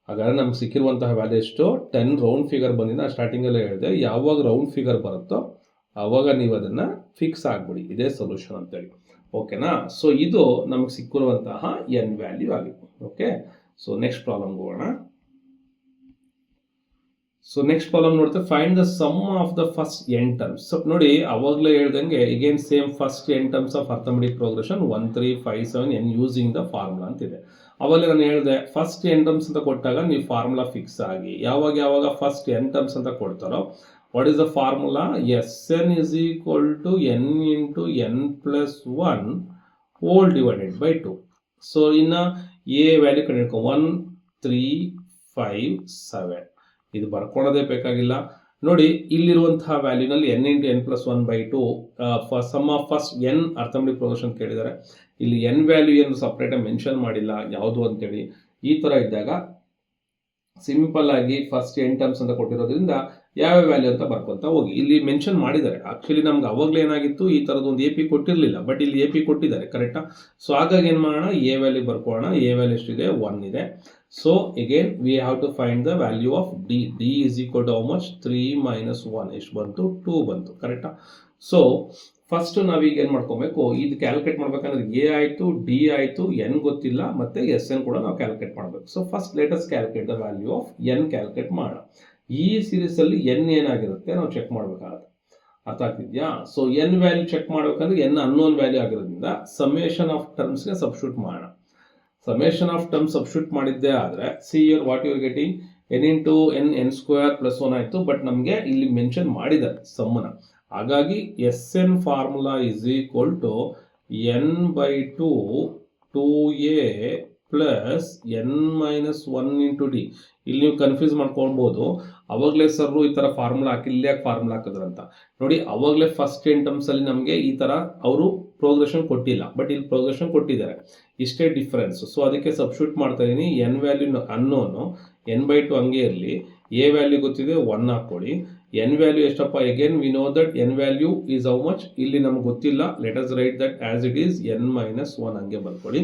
ಹಾಗಾದ್ರೆ ನಮ್ಗೆ ಸಿಕ್ಕಿರುವಂತಹ ವ್ಯಾಲ್ಯೂ ಎಷ್ಟು? 10 ರೌಂಡ್ ಫಿಗರ್ ಬಂದಿದೆ. ಸ್ಟಾರ್ಟಿಂಗಲ್ಲೇ ಹೇಳಿದೆ, ಯಾವಾಗ ರೌಂಡ್ ಫಿಗರ್ ಬರುತ್ತೋ ಆವಾಗ ನೀವು ಅದನ್ನು ಫಿಕ್ಸ್ ಆಗಿಬಿಡಿ, ಇದೇ ಸೊಲ್ಯೂಷನ್ ಅಂತೇಳಿ. ಓಕೆನಾ? ಸೊ ಇದು ನಮಗೆ ಸಿಕ್ಕಿರುವಂತಹ ಎನ್ ವ್ಯಾಲ್ಯೂ ಆಗಿದೆ. ಓಕೆ. ಸೊ ನೆಕ್ಸ್ಟ್ ಪ್ರಾಬ್ಲಮ್ಗೆ ಹೋಗೋಣ. ಸೊ ನೆಕ್ಸ್ಟ್ ಪ್ರಾಬ್ಲಮ್ ನೋಡ್ತೆ, find the sum of the first n terms. So ನೋಡಿ ಅವಾಗಲೇ ಹೇಳ್ದಂಗೆ again same first n terms of arithmetic progression 1 3 5 7 n using the formula ಅಂತಿದೆ. ಅವಾಗಲೇ ನಾನು ಹೇಳಿದೆ ಫಸ್ಟ್ n ಟರ್ಮ್ಸ್ ಅಂತ ಕೊಟ್ಟಾಗ ನೀವು ಫಾರ್ಮುಲಾ ಫಿಕ್ಸ್ ಆಗಿ, ಯಾವಾಗ ಫಸ್ಟ್ n ಟರ್ಮ್ಸ್ ಅಂತ ಕೊಡ್ತಾರೋ what is the formula, Sn is equal to n into n plus 1 whole divided by 2. So ಇನ್ನು ಎ ವ್ಯಾಲ್ಯೂ ಕಂಡು 1 3 5 7 ಇದು ಬರ್ಕೊಳ್ಳೋದೇ ಬೇಕಾಗಿಲ್ಲ. ನೋಡಿ ಇಲ್ಲಿರುವಂತಹ ವ್ಯಾಲ್ಯೂನಲ್ಲಿ n into n plus 1 by 2 sum of first n arithmetic progression ಕೇಳಿದ್ದಾರೆ. ಇಲ್ಲಿ n ವ್ಯಾಲ್ಯೂ ಏನು ಸಪ್ರೇಟಾಗಿ ಮೆನ್ಷನ್ ಮಾಡಿಲ್ಲ ಯಾವುದು ಅಂತೇಳಿ. ಈ ಥರ ಇದ್ದಾಗ ಸಿಂಪಲ್ ಆಗಿ ಫಸ್ಟ್ n ಟರ್ಮ್ಸ್ ಅಂತ ಕೊಟ್ಟಿರೋದ್ರಿಂದ ಯಾವ ವ್ಯಾಲ್ಯೂ ಅಂತ ಬರ್ಕೊಂತ ಹೋಗಿ. ಇಲ್ಲಿ ಮೆನ್ಷನ್ ಮಾಡಿದ್ದಾರೆ. ಆಕ್ಚುಲಿ ನಮ್ಗೆ ಅವಾಗಲೇ ಏನಾಗಿತ್ತು, ಈ ಥರದ್ದು ಒಂದು ಎ ಪಿ ಕೊಟ್ಟಿರಲಿಲ್ಲ, ಬಟ್ ಇಲ್ಲಿ ಎ ಪಿ ಕೊಟ್ಟಿದ್ದಾರೆ ಕರೆಕ್ಟಾ. ಸೊ ಹಾಗಾಗಿ ಏನು ಮಾಡೋಣ, ಎ ವ್ಯಾಲ್ಯೂ ಬರ್ಕೋಣ. ಎ ವ್ಯಾಲ್ಯೂ ಎಷ್ಟಿದೆ, 1 ಇದೆ. So again we have to find the value of d. D is equal to how much, 3 minus 1 ಎಷ್ಟು ಬಂತು, 2 ಬಂತು ಕರೆಕ್ಟಾ. ಸೊ ಫಸ್ಟ್ ನಾವೀಗ ಏನು ಮಾಡ್ಕೋಬೇಕು, ಇದು ಕ್ಯಾಲ್ಕುಲೇಟ್ ಮಾಡ್ಬೇಕಂದ್ರೆ ಎ ಆಯಿತು, ಡಿ ಆಯಿತು, ಎನ್ ಗೊತ್ತಿಲ್ಲ, ಮತ್ತು ಎಸ್ ಎನ್ ಕೂಡ ನಾವು ಕ್ಯಾಲ್ಕುಲೇಟ್ ಮಾಡಬೇಕು. So first latest calculate the value of N calculate ಮಾಡೋಣ. ಈ ಸೀರೀಸಲ್ಲಿ ಎನ್ ಏನಾಗಿರುತ್ತೆ ನಾವು ಚೆಕ್ ಮಾಡಬೇಕಾಗುತ್ತೆ. ಅರ್ಥ ಆಗ್ತಿದ್ಯಾ. ಸೊ ಎನ್ ವ್ಯಾಲ್ಯೂ ಚೆಕ್ ಮಾಡ್ಬೇಕಂದ್ರೆ ಎನ್ ಅನ್ನೋನ್ ವ್ಯಾಲ್ಯೂ ಆಗಿರೋದ್ರಿಂದ ಸಮೇಷನ್ ಆಫ್ ಟರ್ಮ್ಸ್ಗೆ ಸಬ್ಸ್ಟಿಟ್ಯೂಟ್ ಮಾಡೋಣ. ಸಮೇಷನ್ ಆಫ್ ಟರ್ಮ್ಸ್ ಸಬ್ಸ್ಟಿಟ್ಯೂಟ್ ಮಾಡಿದ್ದೇ ಆದರೆ see here what you are getting, n into n square plus 1 ಆಯಿತು. ಬಟ್ ನಮಗೆ ಇಲ್ಲಿ ಮೆನ್ಷನ್ ಮಾಡಿದ್ದಾರೆ ಸಮ್ಮನ. ಹಾಗಾಗಿ S n formula is equal to n by 2 a plus N minus 1 into d. ಇಲ್ಲಿ ನೀವು ಕನ್ಫ್ಯೂಸ್ ಮಾಡ್ಕೊಳ್ಬೋದು, ಅವಾಗಲೇ ಸರ್ರು ಈ ಥರ ಫಾರ್ಮುಲಾ ಹಾಕಿ ಇಲ್ಲಿ ಯಾಕೆ ಫಾರ್ಮುಲಾ ಹಾಕಿದ್ರು ಅಂತ. ನೋಡಿ ಅವಾಗಲೇ ಫಸ್ಟ್ n ಟರ್ಮ್ಸಲ್ಲಿ ನಮಗೆ ಈ ಥರ ಅವರು ಪ್ರೋಗ್ರೆಷನ್ ಕೊಟ್ಟಿಲ್ಲ, ಬಟ್ ಇಲ್ಲಿ ಪ್ರೋಗ್ರೆಷನ್ ಕೊಟ್ಟಿದ್ದಾರೆ. ಇಷ್ಟೇ ಡಿಫ್ರೆನ್ಸ್. ಸೊ ಅದಕ್ಕೆ ಸಬ್ಸ್ಟಿಟ್ಯೂಟ್ ಮಾಡ್ತಾ ಇದ್ದೀನಿ. ಎನ್ ವ್ಯಾಲ್ಯೂ ಅನ್ನೋನು ಎನ್ ಬೈ 2 ಹಂಗೆ ಇರಲಿ. ಎ ವ್ಯಾಲ್ಯೂ ಗೊತ್ತಿದೆ 1 ಹಾಕ್ಕೊಳ್ಳಿ. ಎನ್ ವ್ಯಾಲ್ಯೂ ಎಷ್ಟಪ್ಪ, again we know that N value is how much, ಇಲ್ಲಿ ನಮ್ಗೆ ಗೊತ್ತಿಲ್ಲ. Let us write that as it is N minus 1 ಹಂಗೆ ಬರ್ಕೊಳ್ಳಿ.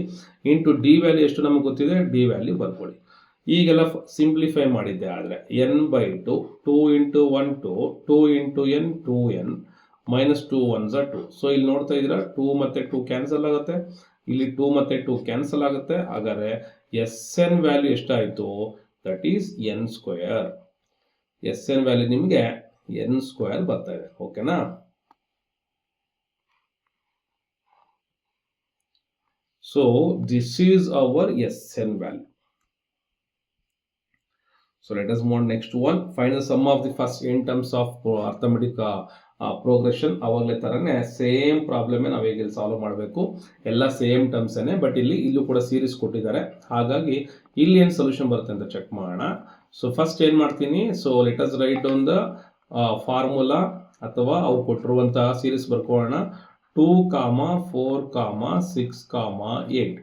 ಇಂಟು ಡಿ ವ್ಯಾಲ್ಯೂ ಎಷ್ಟು ನಮ್ಗೆ ಗೊತ್ತಿದೆ, ಡಿ ವ್ಯಾಲ್ಯೂ ಬರ್ಕೊಳ್ಳಿ. ಈಗೆಲ್ಲ ಸಿಂಪ್ಲಿಫೈ ಮಾಡಿದ್ದೆ ಆದರೆ N by 2 into 1 2 into N 2n minus 2 1 2. So ಇಲ್ಲಿ ನೋಡ್ತಾ ಇದ್ದೀರಾ 2 ಮತ್ತು 2 ಕ್ಯಾನ್ಸಲ್ ಆಗುತ್ತೆ, ಇಲ್ಲಿ 2 ಮತ್ತು 2 ಕ್ಯಾನ್ಸಲ್ ಆಗುತ್ತೆ. ಹಾಗಾದರೆ ಎಸ್ ಎನ್ ವ್ಯಾಲ್ಯೂ ಎಷ್ಟಾಯಿತು, that is n square. S n value ನಿಮಗೆ ಎನ್ ಸ್ಕ್ವೇರ್ ಬರ್ತಾ ಇದೆ. ಓಕೆನಾ. So this is our S n value. So let us move on next one. Find the sum of the first n terms of arithmetic progression. ಅವಾಗಲೇ ಥರನೇ ಸೇಮ್ ಪ್ರಾಬ್ಲಮೇ ನಾವು ಈಗ ಸಾಲ್ವ್ ಮಾಡಬೇಕು. ಎಲ್ಲ ಸೇಮ್ ಟರ್ಮ್ಸೇ, ಬಟ್ ಇಲ್ಲೂ ಕೂಡ ಸೀರೀಸ್ ಕೊಟ್ಟಿದ್ದಾರೆ. ಹಾಗಾಗಿ ಇಲ್ಲಿ ಏನು ಸೊಲ್ಯೂಷನ್ ಬರುತ್ತೆ ಅಂತ ಚೆಕ್ ಮಾಡೋಣ. ಸೊ ಫಸ್ಟ್ ಏನು ಮಾಡ್ತೀನಿ, so let us write down the formula ಅಥವಾ ಅವ್ರು ಕೊಟ್ಟಿರುವಂತಹ ಸೀರೀಸ್ ಬರ್ಕೊಳ್ಳೋಣ. 2, 4, 6, 8.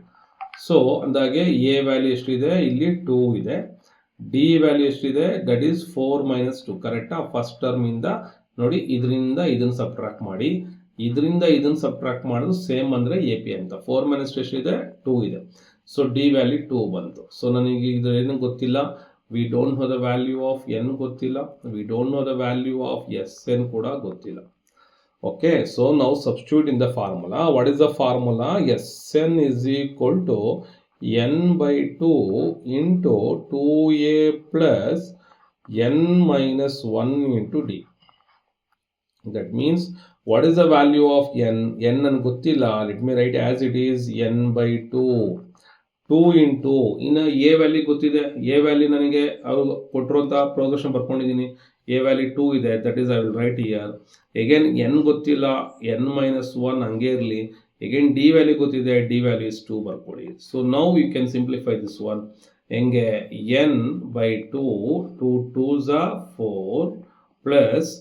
ಸೊ ಅಂದಾಗೆ ಎ ವ್ಯಾಲ್ಯೂ ಎಷ್ಟಿದೆ, ಇಲ್ಲಿ 2 ಇದೆ. ಡಿ ವ್ಯಾಲ್ಯೂ ಎಷ್ಟಿದೆ, ದಟ್ ಈಸ್ 4 ಮೈನಸ್ 2 ಕರೆಕ್ಟಾ. ಫಸ್ಟ್ ಟರ್ಮ್ ಇಂದ ನೋಡಿ ಇದರಿಂದ ಇದನ್ನು ಸಬ್ಟ್ರಾಕ್ಟ್ ಮಾಡಿ, ಇದರಿಂದ ಇದನ್ನು ಸಬ್ಟ್ರಾಕ್ಟ್ ಮಾಡೋದು ಸೇಮ್ ಅಂದರೆ ಎ ಪಿ ಅಂತ. 4 ಮೈನಸ್ 2 ಎಷ್ಟಿದೆ, 2 ಇದೆ. ಸೊ ಡಿ ವ್ಯಾಲ್ಯೂ 2 ಬಂತು. ಸೊ ನನಗೆ ಇದು ಏನು ಗೊತ್ತಿಲ್ಲ, we don't know the value of n ಗೊತ್ತಿಲ್ಲ, we don't know the value of s n ಕೂಡ ಗೊತ್ತಿಲ್ಲ. ಓಕೆ, ಸೊ ನಾವು substitute in the formula. What is the formula, s n is equal to n by 2 into 2a plus n minus 1 into d. That means what is the value of n? n and gottilla. Let me write as it is n by 2. 2 into in a value gottide. A value ನನಗೆ ಅವರು ಕೊಟ್ಟಿರುವಂತಹ ಪ್ರೋಗ್ರೆಷನ್ ಬರ್ಕೊಂಡಿದ್ದೀನಿ. a value 2 ಇದೆ. That is I will write here. Again n ಗೊತ್ತಿಲ್ಲ, n minus 1 ಹಂಗೆ ಇರಲಿ. Again d value ಗೊತ್ತಿದೆ, d value is 2 ಬರ್ಕೊಳ್ಳಿ. ಸೊ ನಾವು you can simplify this one. ಹೆಂಗೆ, n by 2 2 2s are 4 plus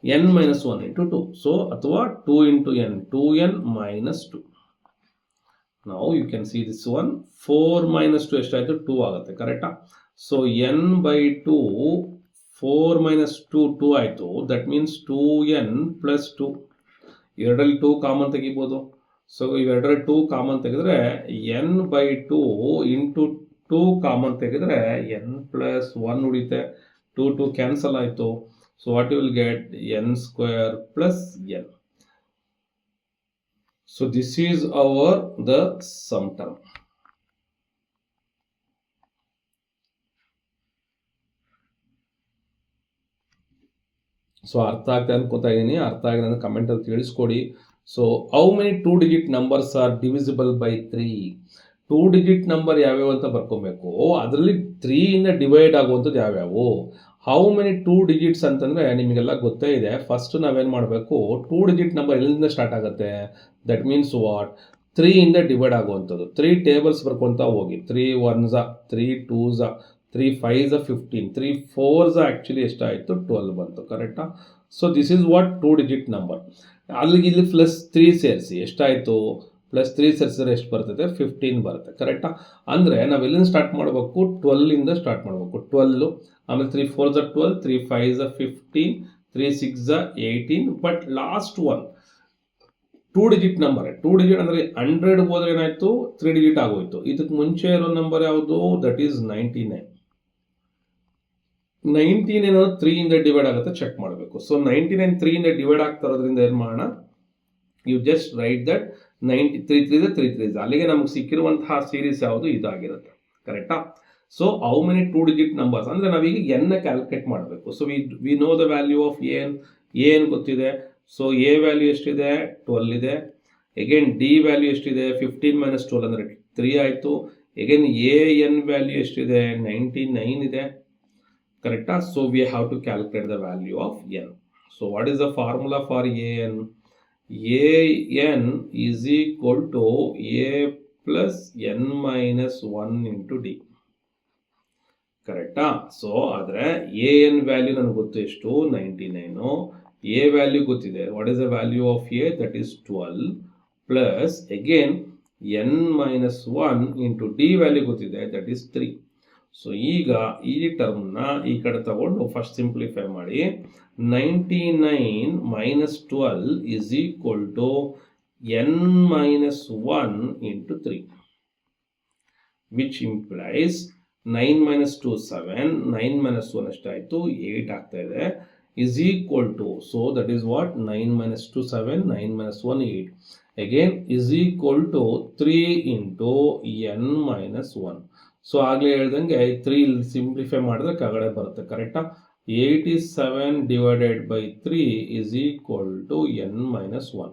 n minus 1 into 2. So ಅಥವಾ 2 into n, 2n minus 2. Now you can see this one. 4 minus 2 ಎಷ್ಟಾಯಿತು, 2 ಆಗುತ್ತೆ ಕರೆಕ್ಟಾ. ಸೊ n by 2 4 minus 2 2 ಆಯಿತು. That means 2n plus 2. ಎರಡರಲ್ಲಿ 2 ಕಾಮನ್ ತೆಗಿಬೋದು. ಸೊ ಇವೆರಡರಲ್ಲಿ 2 ಕಾಮನ್ ತೆಗೆದ್ರೆ n by 2 ಇಂಟು 2 ಕಾಮನ್ ತೆಗೆದ್ರೆ n ಪ್ಲಸ್ 1 ಉಳಿತೆ. 2 2 ಕ್ಯಾನ್ಸಲ್ ಆಯಿತು. So what you will get, n square plus n. So this is our the sum term. ಸೊ ಅರ್ಥ ಆಗ್ತದೆ ಅನ್ಕೋತಾ ಇದ್ದೀನಿ. ಅರ್ಥ ಆಗಿ ನನ್ನ ಕಮೆಂಟಲ್ಲಿ ತಿಳಿಸ್ಕೊಡಿ. So how many 2 digit numbers are divisible by 3? 2 digit number ಯಾವ್ಯಾವ ಅಂತ ಬರ್ಕೊಬೇಕು. ಅದರಲ್ಲಿ 3 ಇಂದ ಡಿವೈಡ್ ಆಗುವಂಥದ್ದು ಯಾವ್ಯಾವು. ಹೌ ಮೆನಿ 2 ಡಿಜಿಟ್ಸ್ ಅಂತಂದರೆ ನಿಮಗೆಲ್ಲ ಗೊತ್ತೇ ಇದೆ. ಫಸ್ಟ್ ನಾವೇನು ಮಾಡಬೇಕು, 2 ಡಿಜಿಟ್ ನಂಬರ್ ಎಲ್ಲಿಂದ ಸ್ಟಾರ್ಟ್ ಆಗುತ್ತೆ, ದಟ್ ಮೀನ್ಸ್ ವಾಟ್, 3 ಇಂದ ಡಿವೈಡ್ ಆಗುವಂಥದ್ದು. 3 ಟೇಬಲ್ಸ್ ಬರ್ಕೊತಾ ಹೋಗಿ. 3 1s, 3 2s, 3 5s 15, 3 4s actually ಎಷ್ಟಾಯಿತು, 12 ಬಂತು. ಕರೆಕ್ಟಾ? So this is what 2 digit number. ಅಲ್ಲಿಗೆ ಇಲ್ಲಿ ಪ್ಲಸ್ 3 ಸೇರಿಸಿ ಎಷ್ಟಾಯಿತು, ಪ್ಲಸ್ 3 ಸೇರಿಸಿದ್ರೆ ಎಷ್ಟು ಬರ್ತದೆ, 15 ಬರುತ್ತೆ. ಕರೆಕ್ಟಾ? ಅಂದರೆ ನಾವು ಎಲ್ಲಿಂದ ಸ್ಟಾರ್ಟ್ ಮಾಡಬೇಕು, 12ಇಂದ ಸ್ಟಾರ್ಟ್ ಮಾಡಬೇಕು. 12, ಆಮೇಲೆ 3 4s 12, 3 5s 15, 3 6s 18. But last one 2 digit number. 2 digit ಅಂದರೆ 100 ಹೋದ್ರೆ ಏನಾಯಿತು, 3 ಡಿಜಿಟ್ ಆಗೋಯ್ತು. ಇದಕ್ಕೆ ಮುಂಚೆ ಇರೋ ನಂಬರ್ ಯಾವುದು, ದಟ್ ಈಸ್ 99. 19 ಏನಾದ್ರು 3 ಇಂದ ಡಿವೈಡ್ ಆಗುತ್ತೆ, ಚೆಕ್ ಮಾಡಬೇಕು. ಸೊ 99 3 ಇಂದ ಡಿವೈಡ್ ಆಗ್ತಾ ಇರೋದ್ರಿಂದ ಏನು ಮಾಡೋಣ, ಯು ಜಸ್ಟ್ ರೈಟ್ ದಟ್ 93 3 3 3. ಅಲ್ಲಿಗೆ ನಮ್ಗೆ ಸಿಕ್ಕಿರುವಂತಹ ಸೀರೀಸ್ ಯಾವುದು, ಇದಾಗಿರುತ್ತೆ. ಕರೆಕ್ಟಾ? So how many 2 digit numbers ಅಂದರೆ ನಾವೀಗ ಎನ್ನ ಕ್ಯಾಲ್ಕುಲೇಟ್ ಮಾಡಬೇಕು. So we know the value of ಏನು ಗೊತ್ತಿದೆ. ಸೊ ಎ ವ್ಯಾಲ್ಯೂ ಎಷ್ಟಿದೆ, 12 ಇದೆ. ಎಗೇನ್ ಡಿ ವ್ಯಾಲ್ಯೂ ಎಷ್ಟಿದೆ, 15 - 12 ಅಂದರೆ 3 ಆಯಿತು. ಎಗೇನ್ ಎನ್ ವ್ಯಾಲ್ಯೂ ಎಷ್ಟಿದೆ, 99 ಇದೆ. ಕರೆಕ್ಟಾ? So we have to calculate the value of n. So what is the formula for n? an is equal to a plus n minus 1 into d. ಕರೆಕ್ಟಾ? ಸೊ ಆದರೆ ಎ ಎನ್ ವ್ಯಾಲ್ಯೂ ನನಗೆ ಗೊತ್ತು ಎಷ್ಟು, 99. ಎ ವ್ಯಾಲ್ಯೂ ಗೊತ್ತಿದೆ. What is the value of A, that is 12 plus again n minus 1 into D value ಗೊತ್ತಿದೆ, ದಟ್ ಈಸ್ 3. ಸೊ ಈಗ ಈ ಟರ್ಮ್ನ ಈ ಕಡೆ ತಗೊಂಡು ಫಸ್ಟ್ ಸಿಂಪ್ಲಿಫೈ ಮಾಡಿ. 99 - 12 is equal to n minus 1 into 3, which implies 9 - 2 7, 9 - 1 ಎಷ್ಟಾಯಿತು, 8 ಆಗ್ತಾ ಇದೆ, is equal to, so that is what, 9 - 2 7, 9 - 1 8, again is equal to 3 into n minus 1. So ಆಗಲೇ ಹೇಳ್ದಂಗೆ 3 ಸಿಂಪ್ಲಿಫೈ ಮಾಡಿದ್ರೆ ಕೆಳಗಡೆ ಬರುತ್ತೆ. ಕರೆಕ್ಟಾ? 87 divided by 3 is equal to n minus 1.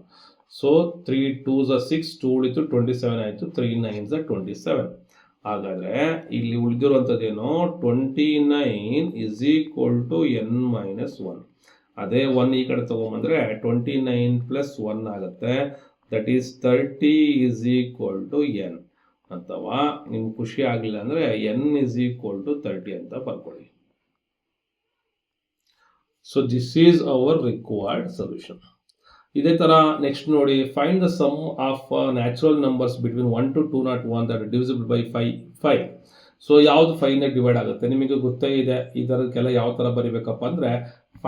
So 3 2s 6, 2 ಉಳಿತು 27 ಆಯಿತು, 3 9s 27. ಹಾಗಾದರೆ ಇಲ್ಲಿ ಉಳಿದಿರುವಂಥದ್ದೇನು, 29 is equal to n minus 1. ಅದೇ 1 ಈ ಕಡೆ ತೊಗೊಂಬಂದರೆ 29 plus 1 ಆಗುತ್ತೆ, that is 30 is equal to n. ಅಥವಾ ನಿಮ್ಗೆ ಖುಷಿ ಆಗಲಿಲ್ಲ ಅಂದರೆ n is equal to 30 ಅಂತ ಬರ್ಕೊಳ್ಳಿ. So this is our required solution. ಇದೇ ಥರ ನೆಕ್ಸ್ಟ್ ನೋಡಿ, find the sum of natural numbers between 1 to 201 that divisible by 5. So ಯಾವುದು 5ನ ಡಿವೈಡ್ ಆಗುತ್ತೆ ನಿಮಗೆ ಗೊತ್ತೇ ಇದೆ. ಇದಕ್ಕೆಲ್ಲ ಯಾವ ಥರ ಬರಿಬೇಕಪ್ಪ ಅಂದರೆ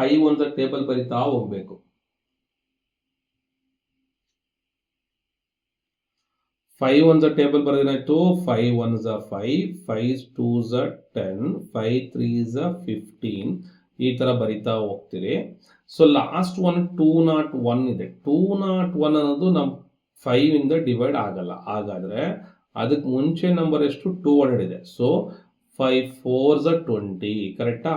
5 ಒಂದು ಟೇಬಲ್ ಬರಿತಾ ಹೋಗಬೇಕು. 5 ಒಂದು ಟೇಬಲ್ ಬರೆದೇನಾಯಿತು, 5 1s 5, 5 2s 10, 5 3s 15, ಈ ಥರ ಬರಿತಾ ಹೋಗ್ತೀರಿ. ಸೊ ಲಾಸ್ಟ್ ಒನ್ 201 ಇದೆ. 201 ಅನ್ನೋದು ನಮ್ಮ 5 ಇಂದ ಡಿವೈಡ್ ಆಗಲ್ಲ. ಹಾಗಾದರೆ ಅದಕ್ಕೆ ಮುಂಚೆ ನಂಬರ್ ಎಷ್ಟು, 200 ಇದೆ. So 5 4s 20. ಕರೆಕ್ಟಾ?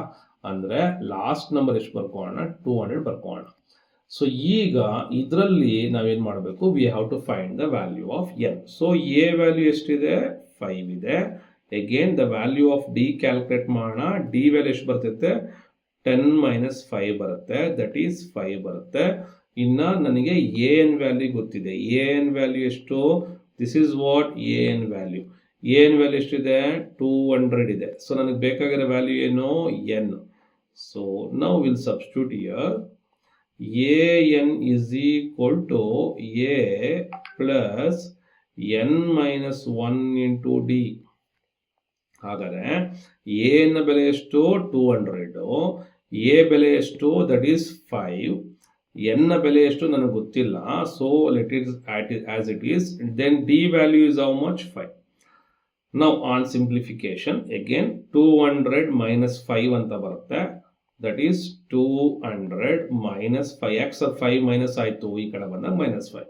ಅಂದರೆ ಲಾಸ್ಟ್ ನಂಬರ್ ಎಷ್ಟು ಬರ್ಕೊಳ್ಳೋಣ, 200 ಬರ್ಕೊಳ್ಳೋಣ. ಸೊ ಈಗ ಇದರಲ್ಲಿ ನಾವೇನು ಮಾಡಬೇಕು, we have to find the value of n. So a value ಎಷ್ಟಿದೆ, 5 ಇದೆ. Again the value of d calculate ಮಾಡೋಣ. ಡಿ ವ್ಯಾಲ್ಯೂ ಎಷ್ಟು ಬರ್ತೈತೆ, 10 - 5 ಬರುತ್ತೆ, ದಟ್ ಈಸ್ 5 ಬರುತ್ತೆ. ಇನ್ನು ನನಗೆ ಎ ಎನ್ ವ್ಯಾಲ್ಯೂ ಗೊತ್ತಿದೆ. ಎ ಎನ್ ವ್ಯಾಲ್ಯೂ ಎಷ್ಟು, this is what A N value. A N value ಎಷ್ಟಿದೆ, 200 ಇದೆ. ಸೊ ನನಗೆ ಬೇಕಾಗಿರೋ ವ್ಯಾಲ್ಯೂ ಏನು, N. So now will substitute here. an is equal to a plus n minus 1 into d. ಹಾಗಾದರೆ a ನ ಬೆಲೆ ಎಷ್ಟು, 200. a ಬೆಲೆ ಎಷ್ಟು, ದಟ್ ಈಸ್ 5. n ನ ಬೆಲೆ ಎಷ್ಟು ನನಗೆ ಗೊತ್ತಿಲ್ಲ. So let it as it is. Then d value is how much, 5. Now on simplification again 200 - 5 ಅಂತ ಬರುತ್ತೆ, ದಟ್ ಈಸ್ 200 - 5. ಯಾಕೆ ಸರ್ 5 ಮೈನಸ್ ಆಯಿತು, ಈ ಕಡೆ ಬಂದಾಗ -5.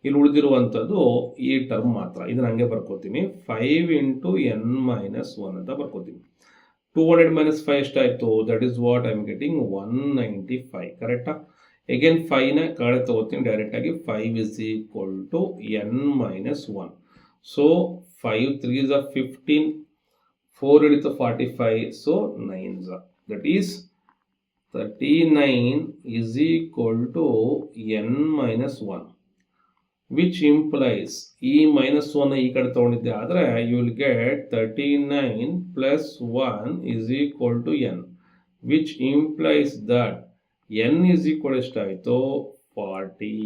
ಇಲ್ಲಿ ಉಳಿದಿರುವಂಥದ್ದು ಈ ಟರ್ಮ್ ಮಾತ್ರ. ಇದನ್ನ ಹಂಗೆ ಬರ್ಕೋತೀನಿ, 5 into n - 1 ಅಂತ ಬರ್ಕೋತೀನಿ. 200 minus 5 ಎಷ್ಟಾಯಿತು? That is what I am getting 195. ಕರೆಕ್ಟಾ? ಅಗೇನ್ 5ನ ಕಡೆ ತಗೋತೀನಿ ಡೈರೆಕ್ಟಾಗಿ. 5 is equal to n minus 1. So 5 3s are 15, 4 ಹಿಡಿತು 45, so 9s. That is 39 is equal to n minus 1, which implies ಈ minus 1 ಈ ಕಡೆ ತಗೊಂಡಿದ್ದೆ ಆದರೆ you will get 39 plus 1 is equal to n, which implies that n is equal ಎಷ್ಟಾಯಿತು? 40.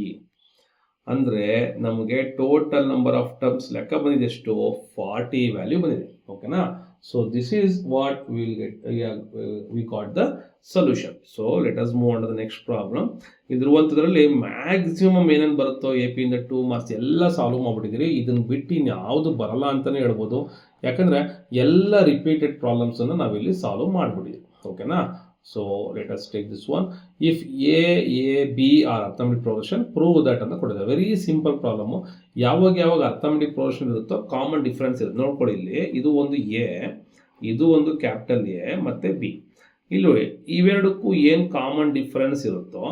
ಅಂದರೆ ನಮಗೆ ಟೋಟಲ್ ನಂಬರ್ ಆಫ್ ಟರ್ಮ್ಸ್ ಲೆಕ್ಕ ಬಂದಿದೆ ಎಷ್ಟು? 40 ವ್ಯಾಲ್ಯೂ ಬಂದಿದೆ. ಓಕೆನಾ? So this is what will get, we got the solution. So let us move on to the next problem. ಇದಿರುವಂಥದ್ರಲ್ಲಿ ಮ್ಯಾಕ್ಸಿಮಮ್ ಏನೇನು ಬರುತ್ತೋ AP ಇಂದ 2 ಮಾರ್ಕ್ಸ್ ಎಲ್ಲ ಸಾಲ್ವ್ ಮಾಡಿಬಿಟ್ಟಿದ್ದೀರಿ. ಇದನ್ನು ಬಿಟ್ಟು ಇನ್ಯಾವುದು ಬರಲ್ಲ ಅಂತಲೇ ಹೇಳ್ಬೋದು. ಯಾಕಂದರೆ ಎಲ್ಲ ರಿಪೀಟೆಡ್ ಪ್ರಾಬ್ಲಮ್ಸನ್ನು ನಾವಿಲ್ಲಿ ಸಾಲ್ವ್ ಮಾಡಿಬಿಟ್ಟಿದ್ದೀವಿ. ಓಕೆನಾ? So let us take this one. If A, B are arithmetic progression, prove that ಅಂತ ಕೊಟ್ಟಿದ್ದಾರೆ. Very simple problem. ಯಾವಾಗ ಅರ್ಥಮೆಟಿಕ್ ಪ್ರೋಗ್ರೆಷನ್ ಇರುತ್ತೋ ಕಾಮನ್ ಡಿಫ್ರೆನ್ಸ್ ಇರುತ್ತೆ. ನೋಡ್ಕೊಳ್ಳಿ ಇಲ್ಲಿ, ಇದು ಒಂದು A, ಇದು ಒಂದು ಕ್ಯಾಪಿಟಲ್ A ಮತ್ತೆ B. ಇಲ್ಲಿ ಇವೆರಡಕ್ಕೂ ಏನು ಕಾಮನ್ ಡಿಫ್ರೆನ್ಸ್ ಇರುತ್ತೋ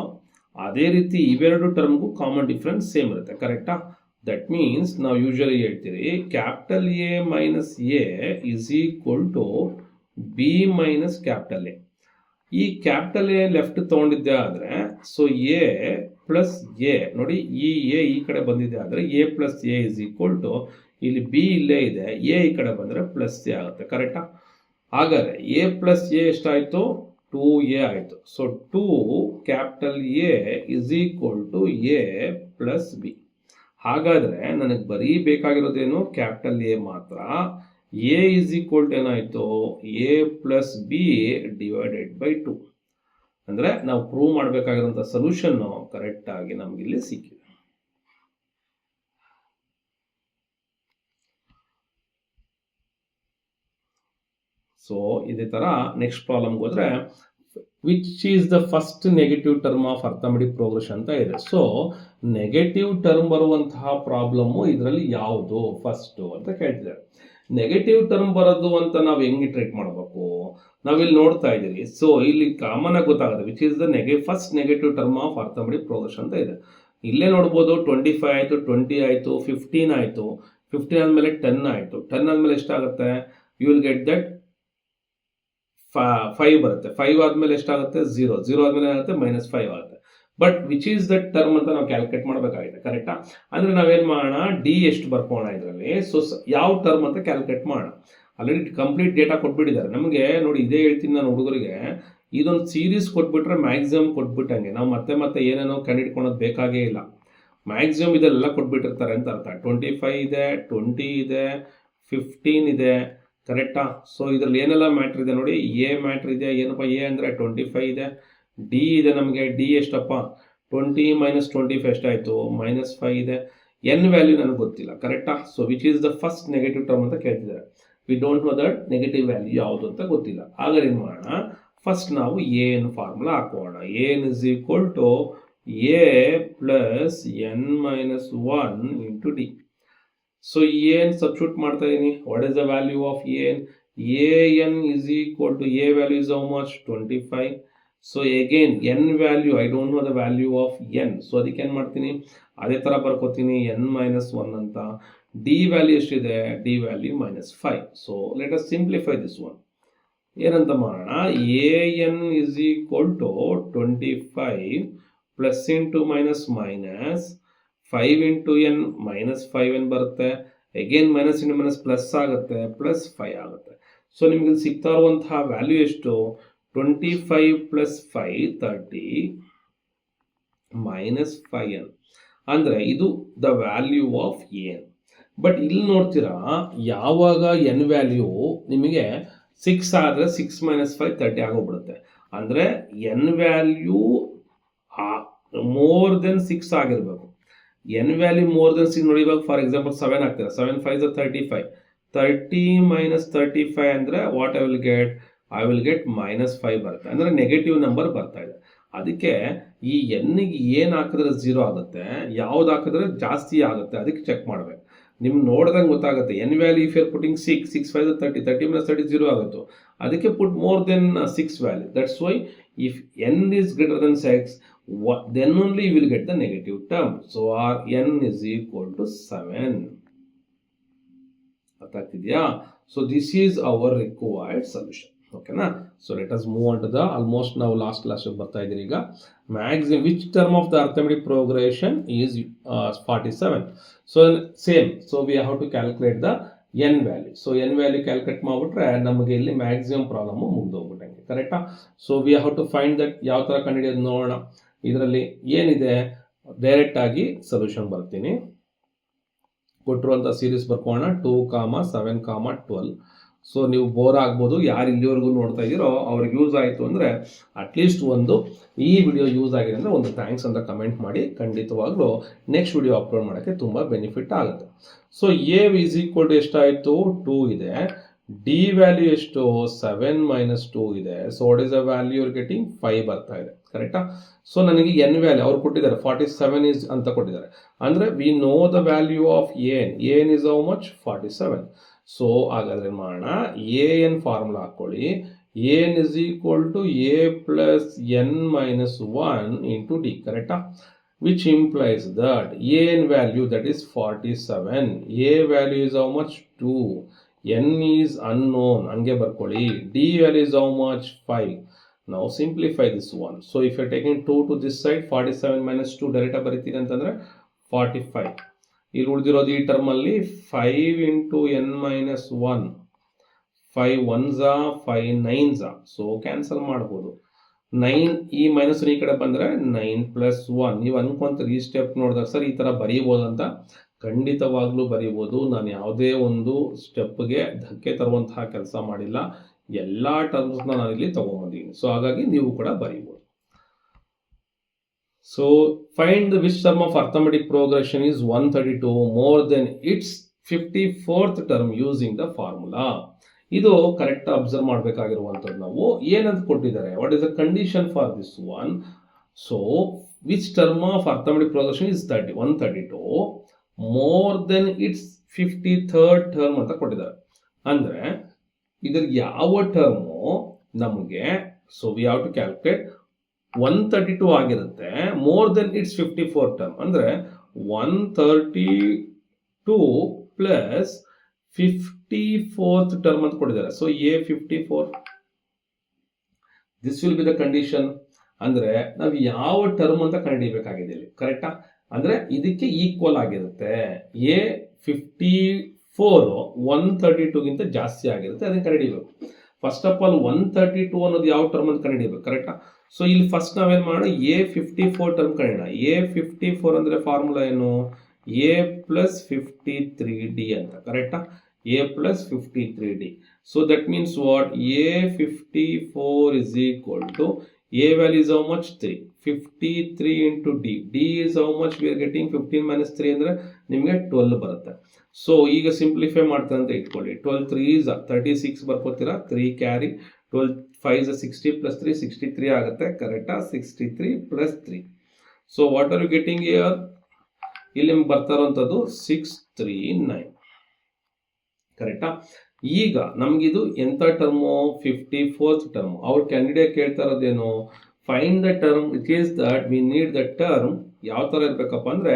ಅದೇ ರೀತಿ ಇವೆರಡು ಟರ್ಮ್ಗೂ ಕಾಮನ್ ಡಿಫ್ರೆನ್ಸ್ ಸೇಮ್ ಇರುತ್ತೆ. ಕರೆಕ್ಟಾ? ದಟ್ ಮೀನ್ಸ್ ನಾವು ಯೂಶಲಿ ಹೇಳ್ತೀವಿ capital A minus A is equal to B minus capital A. ಈ ಕ್ಯಾಪಿಟಲ್ A ಲೆಫ್ಟ್ ತೊಗೊಂಡಿದ್ದೆ ಆದರೆ ಸೊ A ಪ್ಲಸ್ A, ನೋಡಿ ಈ A ಈ ಕಡೆ ಬಂದಿದೆ ಆದರೆ A plus A is equal to, ಇಲ್ಲಿ B ಇಲ್ಲೇ ಇದೆ, A ಈ ಕಡೆ ಬಂದರೆ ಪ್ಲಸ್ A ಆಗುತ್ತೆ. ಕರೆಕ್ಟಾ? ಹಾಗಾದರೆ A ಪ್ಲಸ್ A ಎಷ್ಟಾಯಿತು? 2A ಆಯಿತು. So 2 capital A is equal to A plus B. ಹಾಗಾದರೆ ನನಗೆ ಬರೀ ಬೇಕಾಗಿರೋದೇನು? ಕ್ಯಾಪಿಟಲ್ A ಮಾತ್ರ. A ಇಸ್ ಈಕ್ವಲ್ ಟು ಏನಾಯಿತು? A plus B divided by 2. ಅಂದರೆ ನಾವು ಪ್ರೂವ್ ಮಾಡಬೇಕಾಗಿರೋಂಥ ಸೊಲ್ಯೂಷನ್ನು ಕರೆಕ್ಟಾಗಿ ನಮಗಿಲ್ಲಿ ಸಿಕ್ಕಿದೆ. ಸೊ ಇದೇ ಥರ ನೆಕ್ಸ್ಟ್ ಪ್ರಾಬ್ಲಮ್ಗೆ ಹೋದರೆ which is the first negative term of arithmetic progression ಅಂತ ಇದೆ. ಸೊ ನೆಗೆಟಿವ್ ಟರ್ಮ್ ಬರುವಂತಹ ಪ್ರಾಬ್ಲಮ್ಮು ಇದರಲ್ಲಿ ಯಾವುದು ಫಸ್ಟು ಅಂತ ಕೇಳ್ತಿದ್ದಾರೆ. ನೆಗೆಟಿವ್ ಟರ್ಮ್ ಬರೋದು ಅಂತ ನಾವು ಹೆಂಗೆ ಟ್ರೀಟ್ ಮಾಡಬೇಕು? ನಾವಿಲ್ಲಿ ನೋಡ್ತಾ ಇದ್ದೀವಿ. ಸೊ ಇಲ್ಲಿ ಕಾಮನ್ ಆಗಿ ಗೊತ್ತಾಗುತ್ತೆ which is the first negative term of arithmetic progression ಅಂತ ಇದೆ. ಇಲ್ಲೇ ನೋಡ್ಬೋದು 25 ಆಯಿತು, 20 ಆಯಿತು, 15 ಆಯಿತು, 15 ಆದಮೇಲೆ 10 ಆಯಿತು, 10 ಆದಮೇಲೆ ಎಷ್ಟಾಗುತ್ತೆ? ಯು ವಿಲ್ ಗೆಟ್ ದಟ್ 5 ಬರುತ್ತೆ. 5 ಆದಮೇಲೆ ಎಷ್ಟಾಗುತ್ತೆ? 0. 0 ಆದಮೇಲೆ ಏನಾಗುತ್ತೆ? -5 ಆಗುತ್ತೆ. But which is that term ಅಂತ ನಾವು ಕ್ಯಾಲ್ಕುಲೇಟ್ ಮಾಡಬೇಕಾಗಿದೆ. ಕರೆಕ್ಟಾ? ಅಂದರೆ ನಾವೇನು ಮಾಡೋಣ? ಡಿ ಎಷ್ಟು ಬರ್ಕೋಣ ಇದರಲ್ಲಿ. ಸೊ ಯಾವ ಟರ್ಮ್ ಅಂತ ಕ್ಯಾಲ್ಕುಲೇಟ್ ಮಾಡೋಣ. ಆಲ್ರೆಡಿ ಕಂಪ್ಲೀಟ್ ಡೇಟಾ ಕೊಟ್ಬಿಟ್ಟಿದ್ದಾರೆ ನಮಗೆ. ನೋಡಿ ಇದೇ ಹೇಳ್ತೀನಿ ನಾನು ಹುಡುಗರಿಗೆ, ಇದೊಂದು ಸೀರೀಸ್ ಕೊಟ್ಬಿಟ್ರೆ ಮ್ಯಾಕ್ಸಿಮಮ್ ಕೊಟ್ಬಿಟ್ಟಂಗೆ ನಾವು ಮತ್ತೆ ಏನೇನೋ ಕಂಡಿಡ್ಕೊಳೋದು ಬೇಕಾಗೇ ಇಲ್ಲ. ಮ್ಯಾಕ್ಸಿಮಮ್ ಇದೆಲ್ಲ ಕೊಟ್ಬಿಟ್ಟಿರ್ತಾರೆ ಅಂತ ಅರ್ಥ. 25 ಇದೆ, 20 ಇದೆ, 15 ಇದೆ. ಕರೆಕ್ಟಾ? ಸೊ ಇದರಲ್ಲಿ ಏನೆಲ್ಲ ಮ್ಯಾಟ್ರ್ ಇದೆ ನೋಡಿ. ಎ ಮ್ಯಾಟ್ರ್ ಇದೆ. ಏನಪ್ಪ ಎ ಅಂದರೆ 25 ಇದೆ. ಡಿ ಇದೆ ನಮಗೆ. ಡಿ ಎಷ್ಟಪ್ಪ? 20 ಮೈನಸ್ 25 ಎಷ್ಟಾಯಿತು? -5 ಇದೆ. ಎನ್ ವ್ಯಾಲ್ಯೂ ನನಗೆ ಗೊತ್ತಿಲ್ಲ. ಕರೆಕ್ಟಾ? So which is the first negative term ಅಂತ ಕೇಳ್ತಿದ್ದಾರೆ. We don't know that negative value ಯಾವುದು ಅಂತ ಗೊತ್ತಿಲ್ಲ. ಹಾಗಾದ್ರೆ ಏನು ಮಾಡೋಣ? ಫಸ್ಟ್ ನಾವು ಎನ್ ಫಾರ್ಮುಲಾ ಹಾಕೋಣ. N is equal to A plus N minus 1 into D. So n substitute ಮಾಡ್ತಾ ಇದ್ದೀನಿ. What is the value of n? N is equal to a value is how much? 25. So again n value I don't know the value of n. So ಅದಕ್ಕೆ ಏನು ಮಾಡ್ತೀನಿ? ಅದೇ ಥರ ಬರ್ಕೋತೀನಿ n-1 ಅಂತ. ಡಿ ವ್ಯಾಲ್ಯೂ ಎಷ್ಟಿದೆ? D value -5. So let us simplify this one. ಏನಂತ ಮಾಡೋಣ? N is equal to 25 plus into minus 5 into n -5n ಬರುತ್ತೆ. Again minus into minus plus ಆಗುತ್ತೆ, +5 ಆಗುತ್ತೆ. ಸೊ ನಿಮಗೆ ಸಿಗ್ತಾ ಇರುವಂತಹ ವ್ಯಾಲ್ಯೂ ಎಷ್ಟು? 25 ಪ್ಲಸ್ 5 30 -5n. ಅಂದರೆ ಇದು the value of N. But ಇಲ್ಲಿ ನೋಡ್ತೀರಾ, ಯಾವಾಗ ಎನ್ ವ್ಯಾಲ್ಯೂ ನಿಮಗೆ 6 ಆದರೆ 6 - 5 30 ಆಗೋಗ್ಬಿಡುತ್ತೆ. ಅಂದರೆ ಎನ್ ವ್ಯಾಲ್ಯೂ ಮೋರ್ ದೆನ್ 6 ಆಗಿರಬೇಕು. ಎನ್ ವ್ಯಾಲ್ಯೂ ಮೋರ್ ದೆನ್ 6 ನೋಡಿ. ಇವಾಗ ಫಾರ್ ಎಕ್ಸಾಂಪಲ್ 7 ಆಗ್ತೀರಾ. 7 5 35. 30 ಮೈನಸ್ 35 ಅಂದರೆ ವಾಟ್ ಐ ವಿಲ್ ಗೆಟ್ -5 ಬರುತ್ತೆ. ಅಂದರೆ ನೆಗೆಟಿವ್ ನಂಬರ್ ಬರ್ತಾ ಇದೆ. ಅದಕ್ಕೆ ಈ ಎನ್ನಿಗೆ ಏನು ಹಾಕಿದ್ರೆ 0 ಆಗುತ್ತೆ, ಯಾವ್ದು ಹಾಕಿದ್ರೆ ಜಾಸ್ತಿ ಆಗುತ್ತೆ, ಅದಕ್ಕೆ ಚೆಕ್ ಮಾಡಬೇಕು. ನಿಮ್ಗೆ ನೋಡಿದಂಗೆ ಗೊತ್ತಾಗುತ್ತೆ. N value if you're putting 6 5 30 30 minus 30 0 ಆಗುತ್ತೆ. ಅದಕ್ಕೆ put more than 6 value. That's why if n is greater than 6 then only you will get the negative term. So our n is equal to 7. ಅರ್ಥ ಆಗ್ತಿದೆಯಾ? So this is our required solution. ಓಕೆನಾ? So let us move on to the almost ನಾವು ಲಾಸ್ಟ್ ಕ್ಲಾಸ್ ಬರ್ತಾ ಇದ್ದೀರಿ. ಈಗ maximum which term of the arithmetic progression is 47. So same, so we have to calculate the n value. So n value calculate ಮಾಡಿಬಿಟ್ರೆ ನಮಗೆ ಇಲ್ಲಿ ಮ್ಯಾಕ್ಸಿಮಮ್ ಪ್ರಾಬ್ಲಮ್ ಮುಗ್ದೋಗ್ಬಿಟ್ಟಂಗೆ. ಕರೆಕ್ಟಾ? So we have to find that. ಯಾವ ಥರ ಕಂಡುಹಿಡಿಯೋದು ನೋಡೋಣ. ಇದರಲ್ಲಿ ಏನಿದೆ, ಡೈರೆಕ್ಟ್ ಆಗಿ ಸೊಲ್ಯೂಷನ್ ಬರ್ತೀನಿ. ಕೊಟ್ಟಿರುವಂಥ ಸೀರೀಸ್ ಬರ್ಕೋಣ 2, 7, 12. ಸೊ ನೀವು ಬೋರ್ ಆಗ್ಬೋದು. ಯಾರು ಇಲ್ಲಿವರೆಗೂ ನೋಡ್ತಾ ಇದ್ದೀರೋ ಅವ್ರಿಗೆ ಯೂಸ್ ಆಯಿತು ಅಂದರೆ ಅಟ್ಲೀಸ್ಟ್ ಒಂದು ಈ ವಿಡಿಯೋ ಯೂಸ್ ಆಗಿದೆ ಅಂದರೆ ಒಂದು ಥ್ಯಾಂಕ್ಸ್ ಅಂತ ಕಮೆಂಟ್ ಮಾಡಿ. ಖಂಡಿತವಾಗ್ಲೂ ನೆಕ್ಸ್ಟ್ ವಿಡಿಯೋ ಅಪ್ಲೋಡ್ ಮಾಡೋಕ್ಕೆ ತುಂಬ ಬೆನಿಫಿಟ್ ಆಗುತ್ತೆ. So a is equal to ಎಷ್ಟಾಯಿತು, 2 ಇದೆ. ಡಿ ವ್ಯಾಲ್ಯೂ ಎಷ್ಟು, 7 - 2 ಇದೆ. So what is the value your getting, 5 ಬರ್ತಾ ಇದೆ. ಕರೆಕ್ಟಾ? ಸೊ ನನಗೆ ಎನ್ ವ್ಯಾಲ್ಯೂ ಅವ್ರು ಕೊಟ್ಟಿದ್ದಾರೆ 47 is ಅಂತ ಕೊಟ್ಟಿದ್ದಾರೆ. ಅಂದರೆ we know the value of n is how much, 47. So ಹಾಗಾದ್ರೆ ಮಾಡೋಣ, ಎನ್ ಫಾರ್ಮುಲಾ ಹಾಕೊಳ್ಳಿ. N is equal to A plus N minus 1 into d. ಕರೆಕ್ಟಾ? Which implies that n value that is 47. A value is how much, 2. N is unknown, ಹಂಗೆ ಬರ್ಕೊಳ್ಳಿ. D value is how much, 5. Now simplify this one. So if you are taking 2 to this side, 47 - 2 direct ಬರೀತೀನಿ ಅಂತಂದ್ರೆ 45. ಇಲ್ಲಿ ಉಳಿದಿರೋದು ಈ ಟರ್ಮಲ್ಲಿ 5 into n - 1. 5 1s 5 9s. So cancel ಮಾಡ್ಬೋದು. 9 ಈ ಮೈನಸ್ ಈ ಕಡೆ ಬಂದರೆ 9 + 1. ನೀವು ಅನ್ಕೊಂತೀರಿ ಈ ಸ್ಟೆಪ್ ನೋಡಿದಾಗ ಸರ್ ಈ ಥರ ಬರೀಬೋದು ಅಂತ. ಖಂಡಿತವಾಗ್ಲೂ ಬರೀಬೋದು. ನಾನು ಯಾವುದೇ ಒಂದು ಸ್ಟೆಪ್ಗೆ ಧಕ್ಕೆ ತರುವಂತಹ ಕೆಲಸ ಮಾಡಿಲ್ಲ. ಎಲ್ಲ ಟರ್ಮ್ಸ್ನ ನಾನು ಇಲ್ಲಿ ತಗೊಂಡ್ಬಂದಿದ್ದೀನಿ. ಸೊ ಹಾಗಾಗಿ ನೀವು ಕೂಡ ಬರೀಬೋದು. So find which term of arithmetic progression is 132 more than it's 54th term using the formula. ಇದು ಕರೆಕ್ಟ್ ಅಬ್ಸರ್ವ್ ಮಾಡಬೇಕಾಗಿರುವಂಥದ್ದು. ನಾವು ಏನಂತ ಕೊಟ್ಟಿದ್ದಾರೆ, what is the condition for this one. So which term of arithmetic progression is 132 more than it's 53rd term ಅಂತ ಕೊಟ್ಟಿದ್ದಾರೆ. ಅಂದರೆ ಇದ್ರ ಯಾವ ಟರ್ಮು ನಮಗೆ, so we have to calculate 132 ಆಗಿರುತ್ತೆ ಮೋರ್ ದೆನ್ ಇಟ್ಸ್ 54 ಟರ್ಮ್. ಅಂದರೆ 132 ಪ್ಲಸ್ 54th ಟರ್ಮ್ ಅಂತ ಕೊಟ್ಟಿದ್ದಾರೆ. So A 54, this will be the condition. ಅಂದರೆ ನಾವು ಯಾವ ಟರ್ಮ್ ಅಂತ ಕಂಡುಹಿಡಿಯಬೇಕಾಗಿದೆ ಇಲ್ಲಿ. ಕರೆಕ್ಟಾ? ಅಂದರೆ ಇದಕ್ಕೆ ಈಕ್ವಲ್ ಆಗಿರುತ್ತೆ. ಎ 54 132ಗಿಂತ ಜಾಸ್ತಿ ಆಗಿರುತ್ತೆ, ಅದನ್ನು ಕಂಡುಹಿಡಿಯಬೇಕು. ಫಸ್ಟ್ ಆಫ್ ಆಲ್ 132 ಅನ್ನೋದು ಯಾವ ಟರ್ಮ್ ಅಂತ ಕಂಡುಹಿಡಿಯಬೇಕು. ಕರೆಕ್ಟಾ? ಸೊ ಇಲ್ಲಿ ಫಸ್ಟ್ ನಾವೇನು ಮಾಡೋಣ, ಎ 54 ಟರ್ಮ್ ಕಂಡುಹಿಡೋಣ. ಎ 54 ಅಂದರೆ ಫಾರ್ಮುಲಾ ಏನು, ಎ ಪ್ಲಸ್ 53d ಅಂತ. ಕರೆಕ್ಟಾ? A plus 53d. So that means what, a 54 is equal to a value is how much, 3. 53 into d. D is how much, we are getting 15 - 3 ಅಂದರೆ ನಿಮಗೆ 12 ಬರುತ್ತೆ. ಸೊ ಈಗ ಸಿಂಪ್ಲಿಫೈ ಮಾಡ್ತಾರೆ ಅಂತ ಇಟ್ಕೊಳ್ಳಿ. 12 3s 36 ಬರ್ಕೋತೀರಾ, 3 ಕ್ಯಾರಿ. 12 5s 60 + 3 63 ಆಗುತ್ತೆ. ಕರೆಕ್ಟಾ? 63 + 3. So what are you getting here, ಇಲ್ಲಿ ನಿಮ್ಗೆ ಬರ್ತಾ ಇರೋಂಥದ್ದು 639. ಕರೆಕ್ಟಾ? ಈಗ ನಮಗಿದು ಎಂಥ ಟರ್ಮು, 54th ಟರ್ಮು. ಅವ್ರ ಕ್ಯಾಂಡಿಡೇಟ್ ಕೇಳ್ತಾ ಇರೋದೇನು, find the term which is that we need the term. ಯಾವ ಥರ ಇರಬೇಕಪ್ಪ ಅಂದರೆ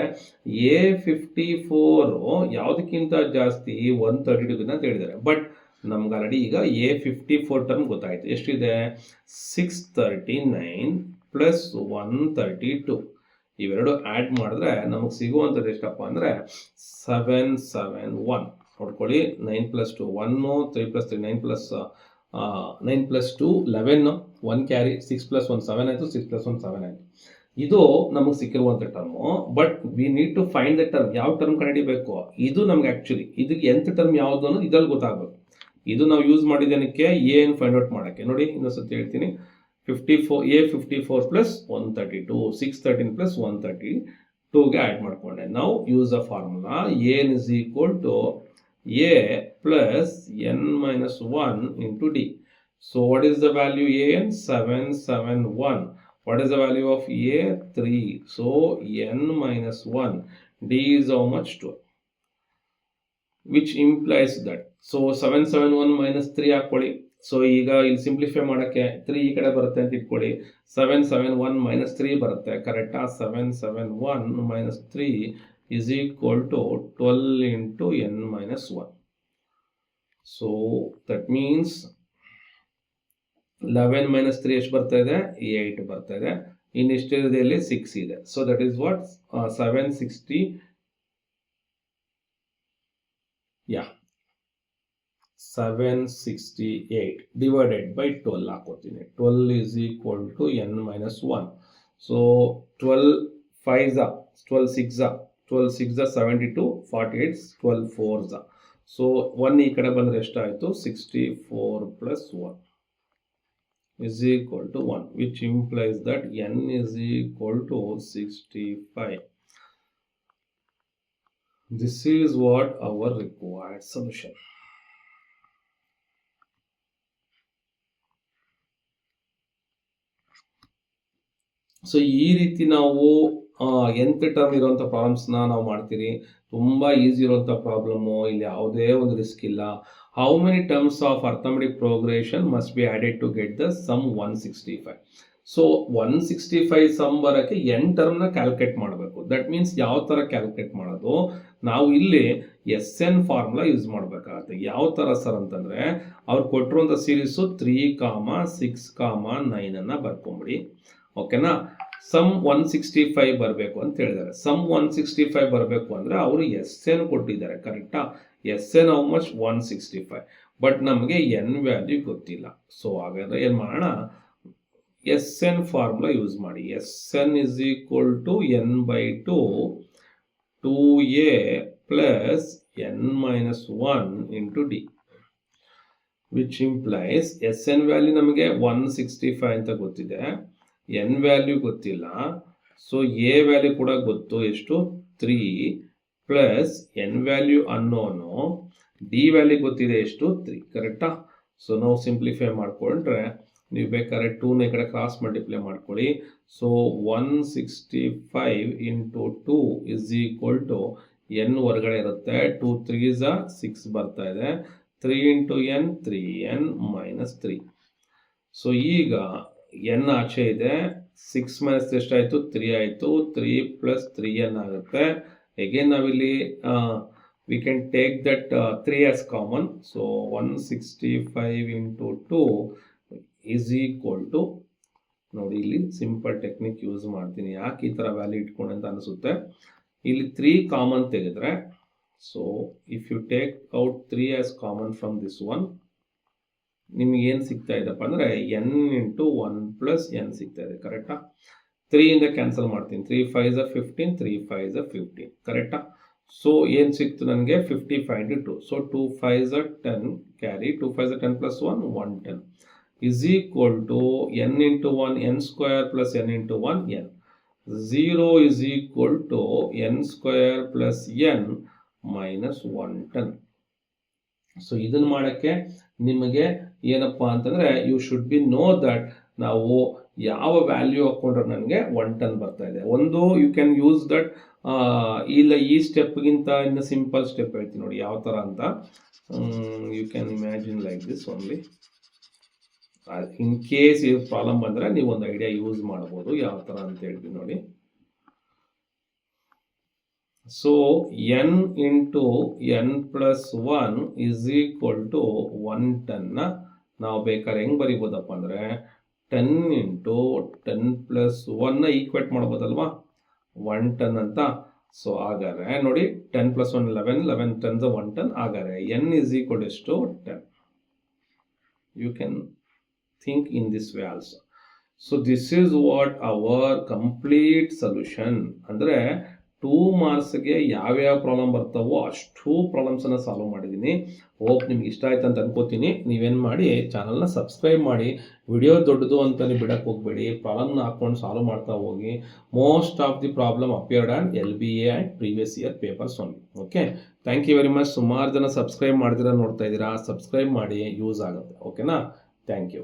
ಎ 54 ಯಾವುದಕ್ಕಿಂತ ಜಾಸ್ತಿ 132 ಅಂತ ಹೇಳಿದ್ದಾರೆ. ಬಟ್ ನಮ್ಗೆ ಆಲ್ರೆಡಿ ಈಗ ಎ 54 ಟರ್ಮ್ ಗೊತ್ತಾಯಿತು. ಎಷ್ಟಿದೆ, 639 + 132. ಇವೆರಡು ಆ್ಯಡ್ ಮಾಡಿದ್ರೆ ನಮಗೆ ಸಿಗುವಂಥದ್ದು ಎಷ್ಟಪ್ಪ ಅಂದರೆ 771. ನೋಡ್ಕೊಳ್ಳಿ, 9 + 2 1, 3 + 3 9 + 2 11, 1 ಕ್ಯಾರಿ, 6 + 1 7 ಆಯಿತು, 6 + 1 7 ಆಯಿತು. ಇದು ನಮಗೆ ಸಿಕ್ಕಿರುವಂಥ term. But we need to find the term. ಯಾವ ಟರ್ಮ್ ಕಂಡುಹಿಡಿಬೇಕು, ಇದು ನಮ್ಗೆ ಆ್ಯಕ್ಚುಲಿ ಇದಕ್ಕೆ ಎಂಥ ಟರ್ಮ್ ಯಾವುದು ಅನ್ನೋದು ಇದ್ರಲ್ಲಿ ಗೊತ್ತಾಗಬೇಕು. ಇದು ನಾವು ಯೂಸ್ ಮಾಡಿದ್ದಕ್ಕೆ ಏನು ಫೈಂಡ್ ಔಟ್ ಮಾಡೋಕ್ಕೆ. ನೋಡಿ ಇನ್ನೊಂದ್ಸತಿ ಹೇಳ್ತೀನಿ, 54 ಎ 54 + 132, 613 + 132ಗೆ ಆ್ಯಡ್ ಮಾಡಿಕೊಂಡೆ. ನಾವು use the formula n is equal to A plus n - 1 into D. So what is the value n, 771. What is the value of A? 3. So n - 1. D is how much? 12. Which implies that. So 771 minus 3 ಹಾಕ್ಕೊಳ್ಳಿ. ಸೊ ಈಗ ಇಲ್ಲಿ ಸಿಂಪ್ಲಿಫೈ ಮಾಡೋಕ್ಕೆ 3 ಈ ಕಡೆ ಬರುತ್ತೆ ಅಂತ ಇಟ್ಕೊಳ್ಳಿ. 771 ಮೈನಸ್ 3 ಬರುತ್ತೆ, ಕರೆಕ್ಟಾ? 771 minus 3 is equal to 12 into n minus 1. So that means 11 minus 3 ಎಷ್ಟು ಬರ್ತಾ ಇದೆ? 8 ಬರ್ತಾ ಇದೆ. ಇನ್ನೆಷ್ಟಿದೆ ಇಲ್ಲಿ? 6 ಇದೆ. So that is what 760 768 divided by 12 ಹಾಕೋತೀನಿ. 12 is equal to n minus 1. So 12 5s are 12 6s are 12 6s are 72, 48, 12 4s are. So 1 ಈ ಕಡೆ ಬಂದರೆ ಎಷ್ಟಾಯಿತು? 64 plus 1 is equal to 1, which implies that n is equal to 65. This is what our required solution. So ಈ ರೀತಿ ನಾವು nth ಟರ್ಮ್ ಇರುವಂಥ ಪ್ರಾಬ್ಲಮ್ಸ್ನ ನಾವು ಮಾಡ್ತೀರಿ. ತುಂಬ ಈಸಿ ಇರುವಂಥ ಪ್ರಾಬ್ಲಮ್ಮು, ಇಲ್ಲಿ ಯಾವುದೇ ಒಂದು ರಿಸ್ಕ್ ಇಲ್ಲ. How many terms of arithmetic progression must be added to get the sum 165. So 165 sum ಬರೋಕ್ಕೆ n ಟರ್ಮ್ನ ಕ್ಯಾಲ್ಕುಲೇಟ್ ಮಾಡಬೇಕು. ದಟ್ ಮೀನ್ಸ್ ಯಾವ ಥರ ಕ್ಯಾಲ್ಕುಲೇಟ್ ಮಾಡೋದು? ನಾವು ಇಲ್ಲಿ SN ಫಾರ್ಮುಲಾ ಯೂಸ್ ಮಾಡಬೇಕಾಗತ್ತೆ. ಯಾವ ಥರ ಸರ್ ಅಂತಂದರೆ, ಅವ್ರು ಕೊಟ್ಟಿರುವಂಥ ಸೀರೀಸು 3, 6, 9 ಬರ್ಕೊಂಬಿಡಿ. ಓಕೆನಾ? ಸಮ್ 165 ಬರಬೇಕು ಅಂತ ಹೇಳಿದ್ದಾರೆ. ಸಮ್ 165 ಬರಬೇಕು ಅಂದರೆ ಅವರು SN ಕೊಟ್ಟಿದ್ದಾರೆ, ಕರೆಕ್ಟಾ? SN how much? 165. ಬಟ್ ನಮಗೆ n ವ್ಯಾಲ್ಯೂ ಗೊತ್ತಿಲ್ಲ. ಸೊ ಹಾಗಾದರೆ ಏನು ಮಾಡೋಣ? SN ಫಾರ್ಮುಲಾ ಯೂಸ್ ಮಾಡಿ. SN is equal to n by 2 2a plus n minus 1 into d, which implies SN value ನಮಗೆ 165 ಅಂತ ಗೊತ್ತಿದೆ, n ವ್ಯಾಲ್ಯೂ ಗೊತ್ತಿಲ್ಲ. ಸೊ a ವ್ಯಾಲ್ಯೂ ಕೂಡ ಗೊತ್ತು, ಎಷ್ಟು? 3 plus n value unknown, d value ಗೊತ್ತಿದೆ, ಎಷ್ಟು? 3, ಕರೆಕ್ಟಾ? ಸೊ ನಾವು ಸಿಂಪ್ಲಿಫೈ ಮಾಡಿಕೊಂಡ್ರೆ, ನೀವು ಬೇಕಾದ್ರೆ 2ನ ಈ ಕಡೆ ಕ್ರಾಸ್ ಮಲ್ಟಿಪ್ಲೈ ಮಾಡ್ಕೊಳ್ಳಿ. So 165 into 2 is equal to n ಹೊರಗಡೆ ಇರುತ್ತೆ, 2 3s 6 ಬರ್ತಾ ಇದೆ, 3 into n 3n minus 3. So ಈಗ n ಆಚೆ ಇದೆ, 6 ಮೈನಸ್ ಎಷ್ಟಾಯಿತು? 3 ಆಯಿತು, 3 ಪ್ಲಸ್ 3n ಆಗುತ್ತೆ. ಅಗೇನ್ ನಾವಿಲ್ಲಿ we can take that 3 as common. So 165 into 2 is equal to, ನೋಡಿ ಇಲ್ಲಿ ಸಿಂಪಲ್ ಟೆಕ್ನಿಕ್ ಯೂಸ್ ಮಾಡ್ತೀನಿ. ಯಾಕೆ ಈ ಥರ ವ್ಯಾಲ್ಯೂ ಇಟ್ಕೊಂಡು ಅಂತ ಅನಿಸುತ್ತೆ. ಇಲ್ಲಿ 3 ಕಾಮನ್ ತೆಗೆದ್ರೆ, so if you take out 3 as common from this one, ನಿಮ್ಗೆ ಏನು ಸಿಗ್ತಾ ಇದೆಪ್ಪ ಅಂದರೆ n into 1 plus n ಸಿಗ್ತಾ ಇದೆ, ಕರೆಕ್ಟಾ? 3 ಇಂದ ಕ್ಯಾನ್ಸಲ್ ಮಾಡ್ತೀನಿ. 3 5s 15, 3 5s 15, ಕರೆಕ್ಟಾ? ಸೊ ಏನು ಸಿಕ್ತು ನನಗೆ? 55 into 2. So 2 5s 10 carry, 2 5s 10 plus 1 110 is equal to n into 1 n square plus n into 1 n. 0 is equal to n square plus n minus 110. So ಇದನ್ನು ಮಾಡೋಕ್ಕೆ ನಿಮಗೆ ಏನಪ್ಪ ಅಂತಂದರೆ, you should be know that ನಾವು ಯಾವ ವ್ಯಾಲ್ಯೂ ಹಾಕ್ಕೊಂಡ್ರೆ ನನಗೆ 110 ಬರ್ತಾ ಇದೆ. ಒಂದು ಯು ಕ್ಯಾನ್ ಯೂಸ್ ದಟ್, ಇಲ್ಲ ಈ ಸ್ಟೆಪ್ಗಿಂತ ಇನ್ನು ಸಿಂಪಲ್ ಸ್ಟೆಪ್ ಹೇಳ್ತೀನಿ ನೋಡಿ ಯಾವ ಥರ ಅಂತ. You can imagine like this only. In case ಈ ಪ್ರಾಬ್ಲಮ್ ಬಂದರೆ ನೀವು ಒಂದು ಐಡಿಯಾ ಯೂಸ್ ಮಾಡ್ಬೋದು ಯಾವ ಥರ ಅಂತ ಹೇಳ್ತೀನಿ ನೋಡಿ. So n into n plus 1 is equal to 110ನ ನಾವು ಬೇಕಾದ್ರೆ ಹೆಂಗೆ ಬರಿಬೋದಪ್ಪ ಅಂದರೆ 10 into 10 plus 1ನ ಈಕ್ವೇಟ್ ಮಾಡ್ಬೋದಲ್ವಾ 110 ಅಂತ. ಸೊ ಹಾಗಾದ್ರೆ ನೋಡಿ 10 plus 1 11, 11 10s 110, ಹಾಗಾದ್ರೆ n is equal to 10. You can think in this way also. So this is what our complete solution. ಅಂದರೆ 2 ಮಾರ್ಕ್ಸ್ಗೆ ಯಾವ್ಯಾವ ಪ್ರಾಬ್ಲಮ್ ಬರ್ತಾವೋ ಅಷ್ಟು ಪ್ರಾಬ್ಲಮ್ಸನ್ನು ಸಾಲ್ವ್ ಮಾಡಿದ್ದೀನಿ. ಹೋಪ್ ನಿಮ್ಗೆ ಇಷ್ಟ ಆಯ್ತು ಅಂತ ಅನ್ಕೋತೀನಿ. ನೀವೇನು ಮಾಡಿ, ಚಾನಲ್ನ ಸಬ್ಸ್ಕ್ರೈಬ್ ಮಾಡಿ. ವಿಡಿಯೋ ದೊಡ್ಡದು ಅಂತಲೇ ಬಿಡಕ್ಕೆ ಹೋಗಬೇಡಿ, ಪ್ರಾಬ್ಲಮ್ನ ಹಾಕ್ಕೊಂಡು ಸಾಲ್ವ್ ಮಾಡ್ತಾ ಹೋಗಿ. Most of the problem appeared on LBA and previous year papers only. Okay, thank you very much. ಸುಮಾರು ಜನ ಸಬ್ಸ್ಕ್ರೈಬ್ ಮಾಡಿದಿರ ನೋಡ್ತಾ ಇದ್ದೀರಾ, ಸಬ್ಸ್ಕ್ರೈಬ್ ಮಾಡಿ, ಯೂಸ್ ಆಗುತ್ತೆ. ಓಕೆನಾ? Thank you.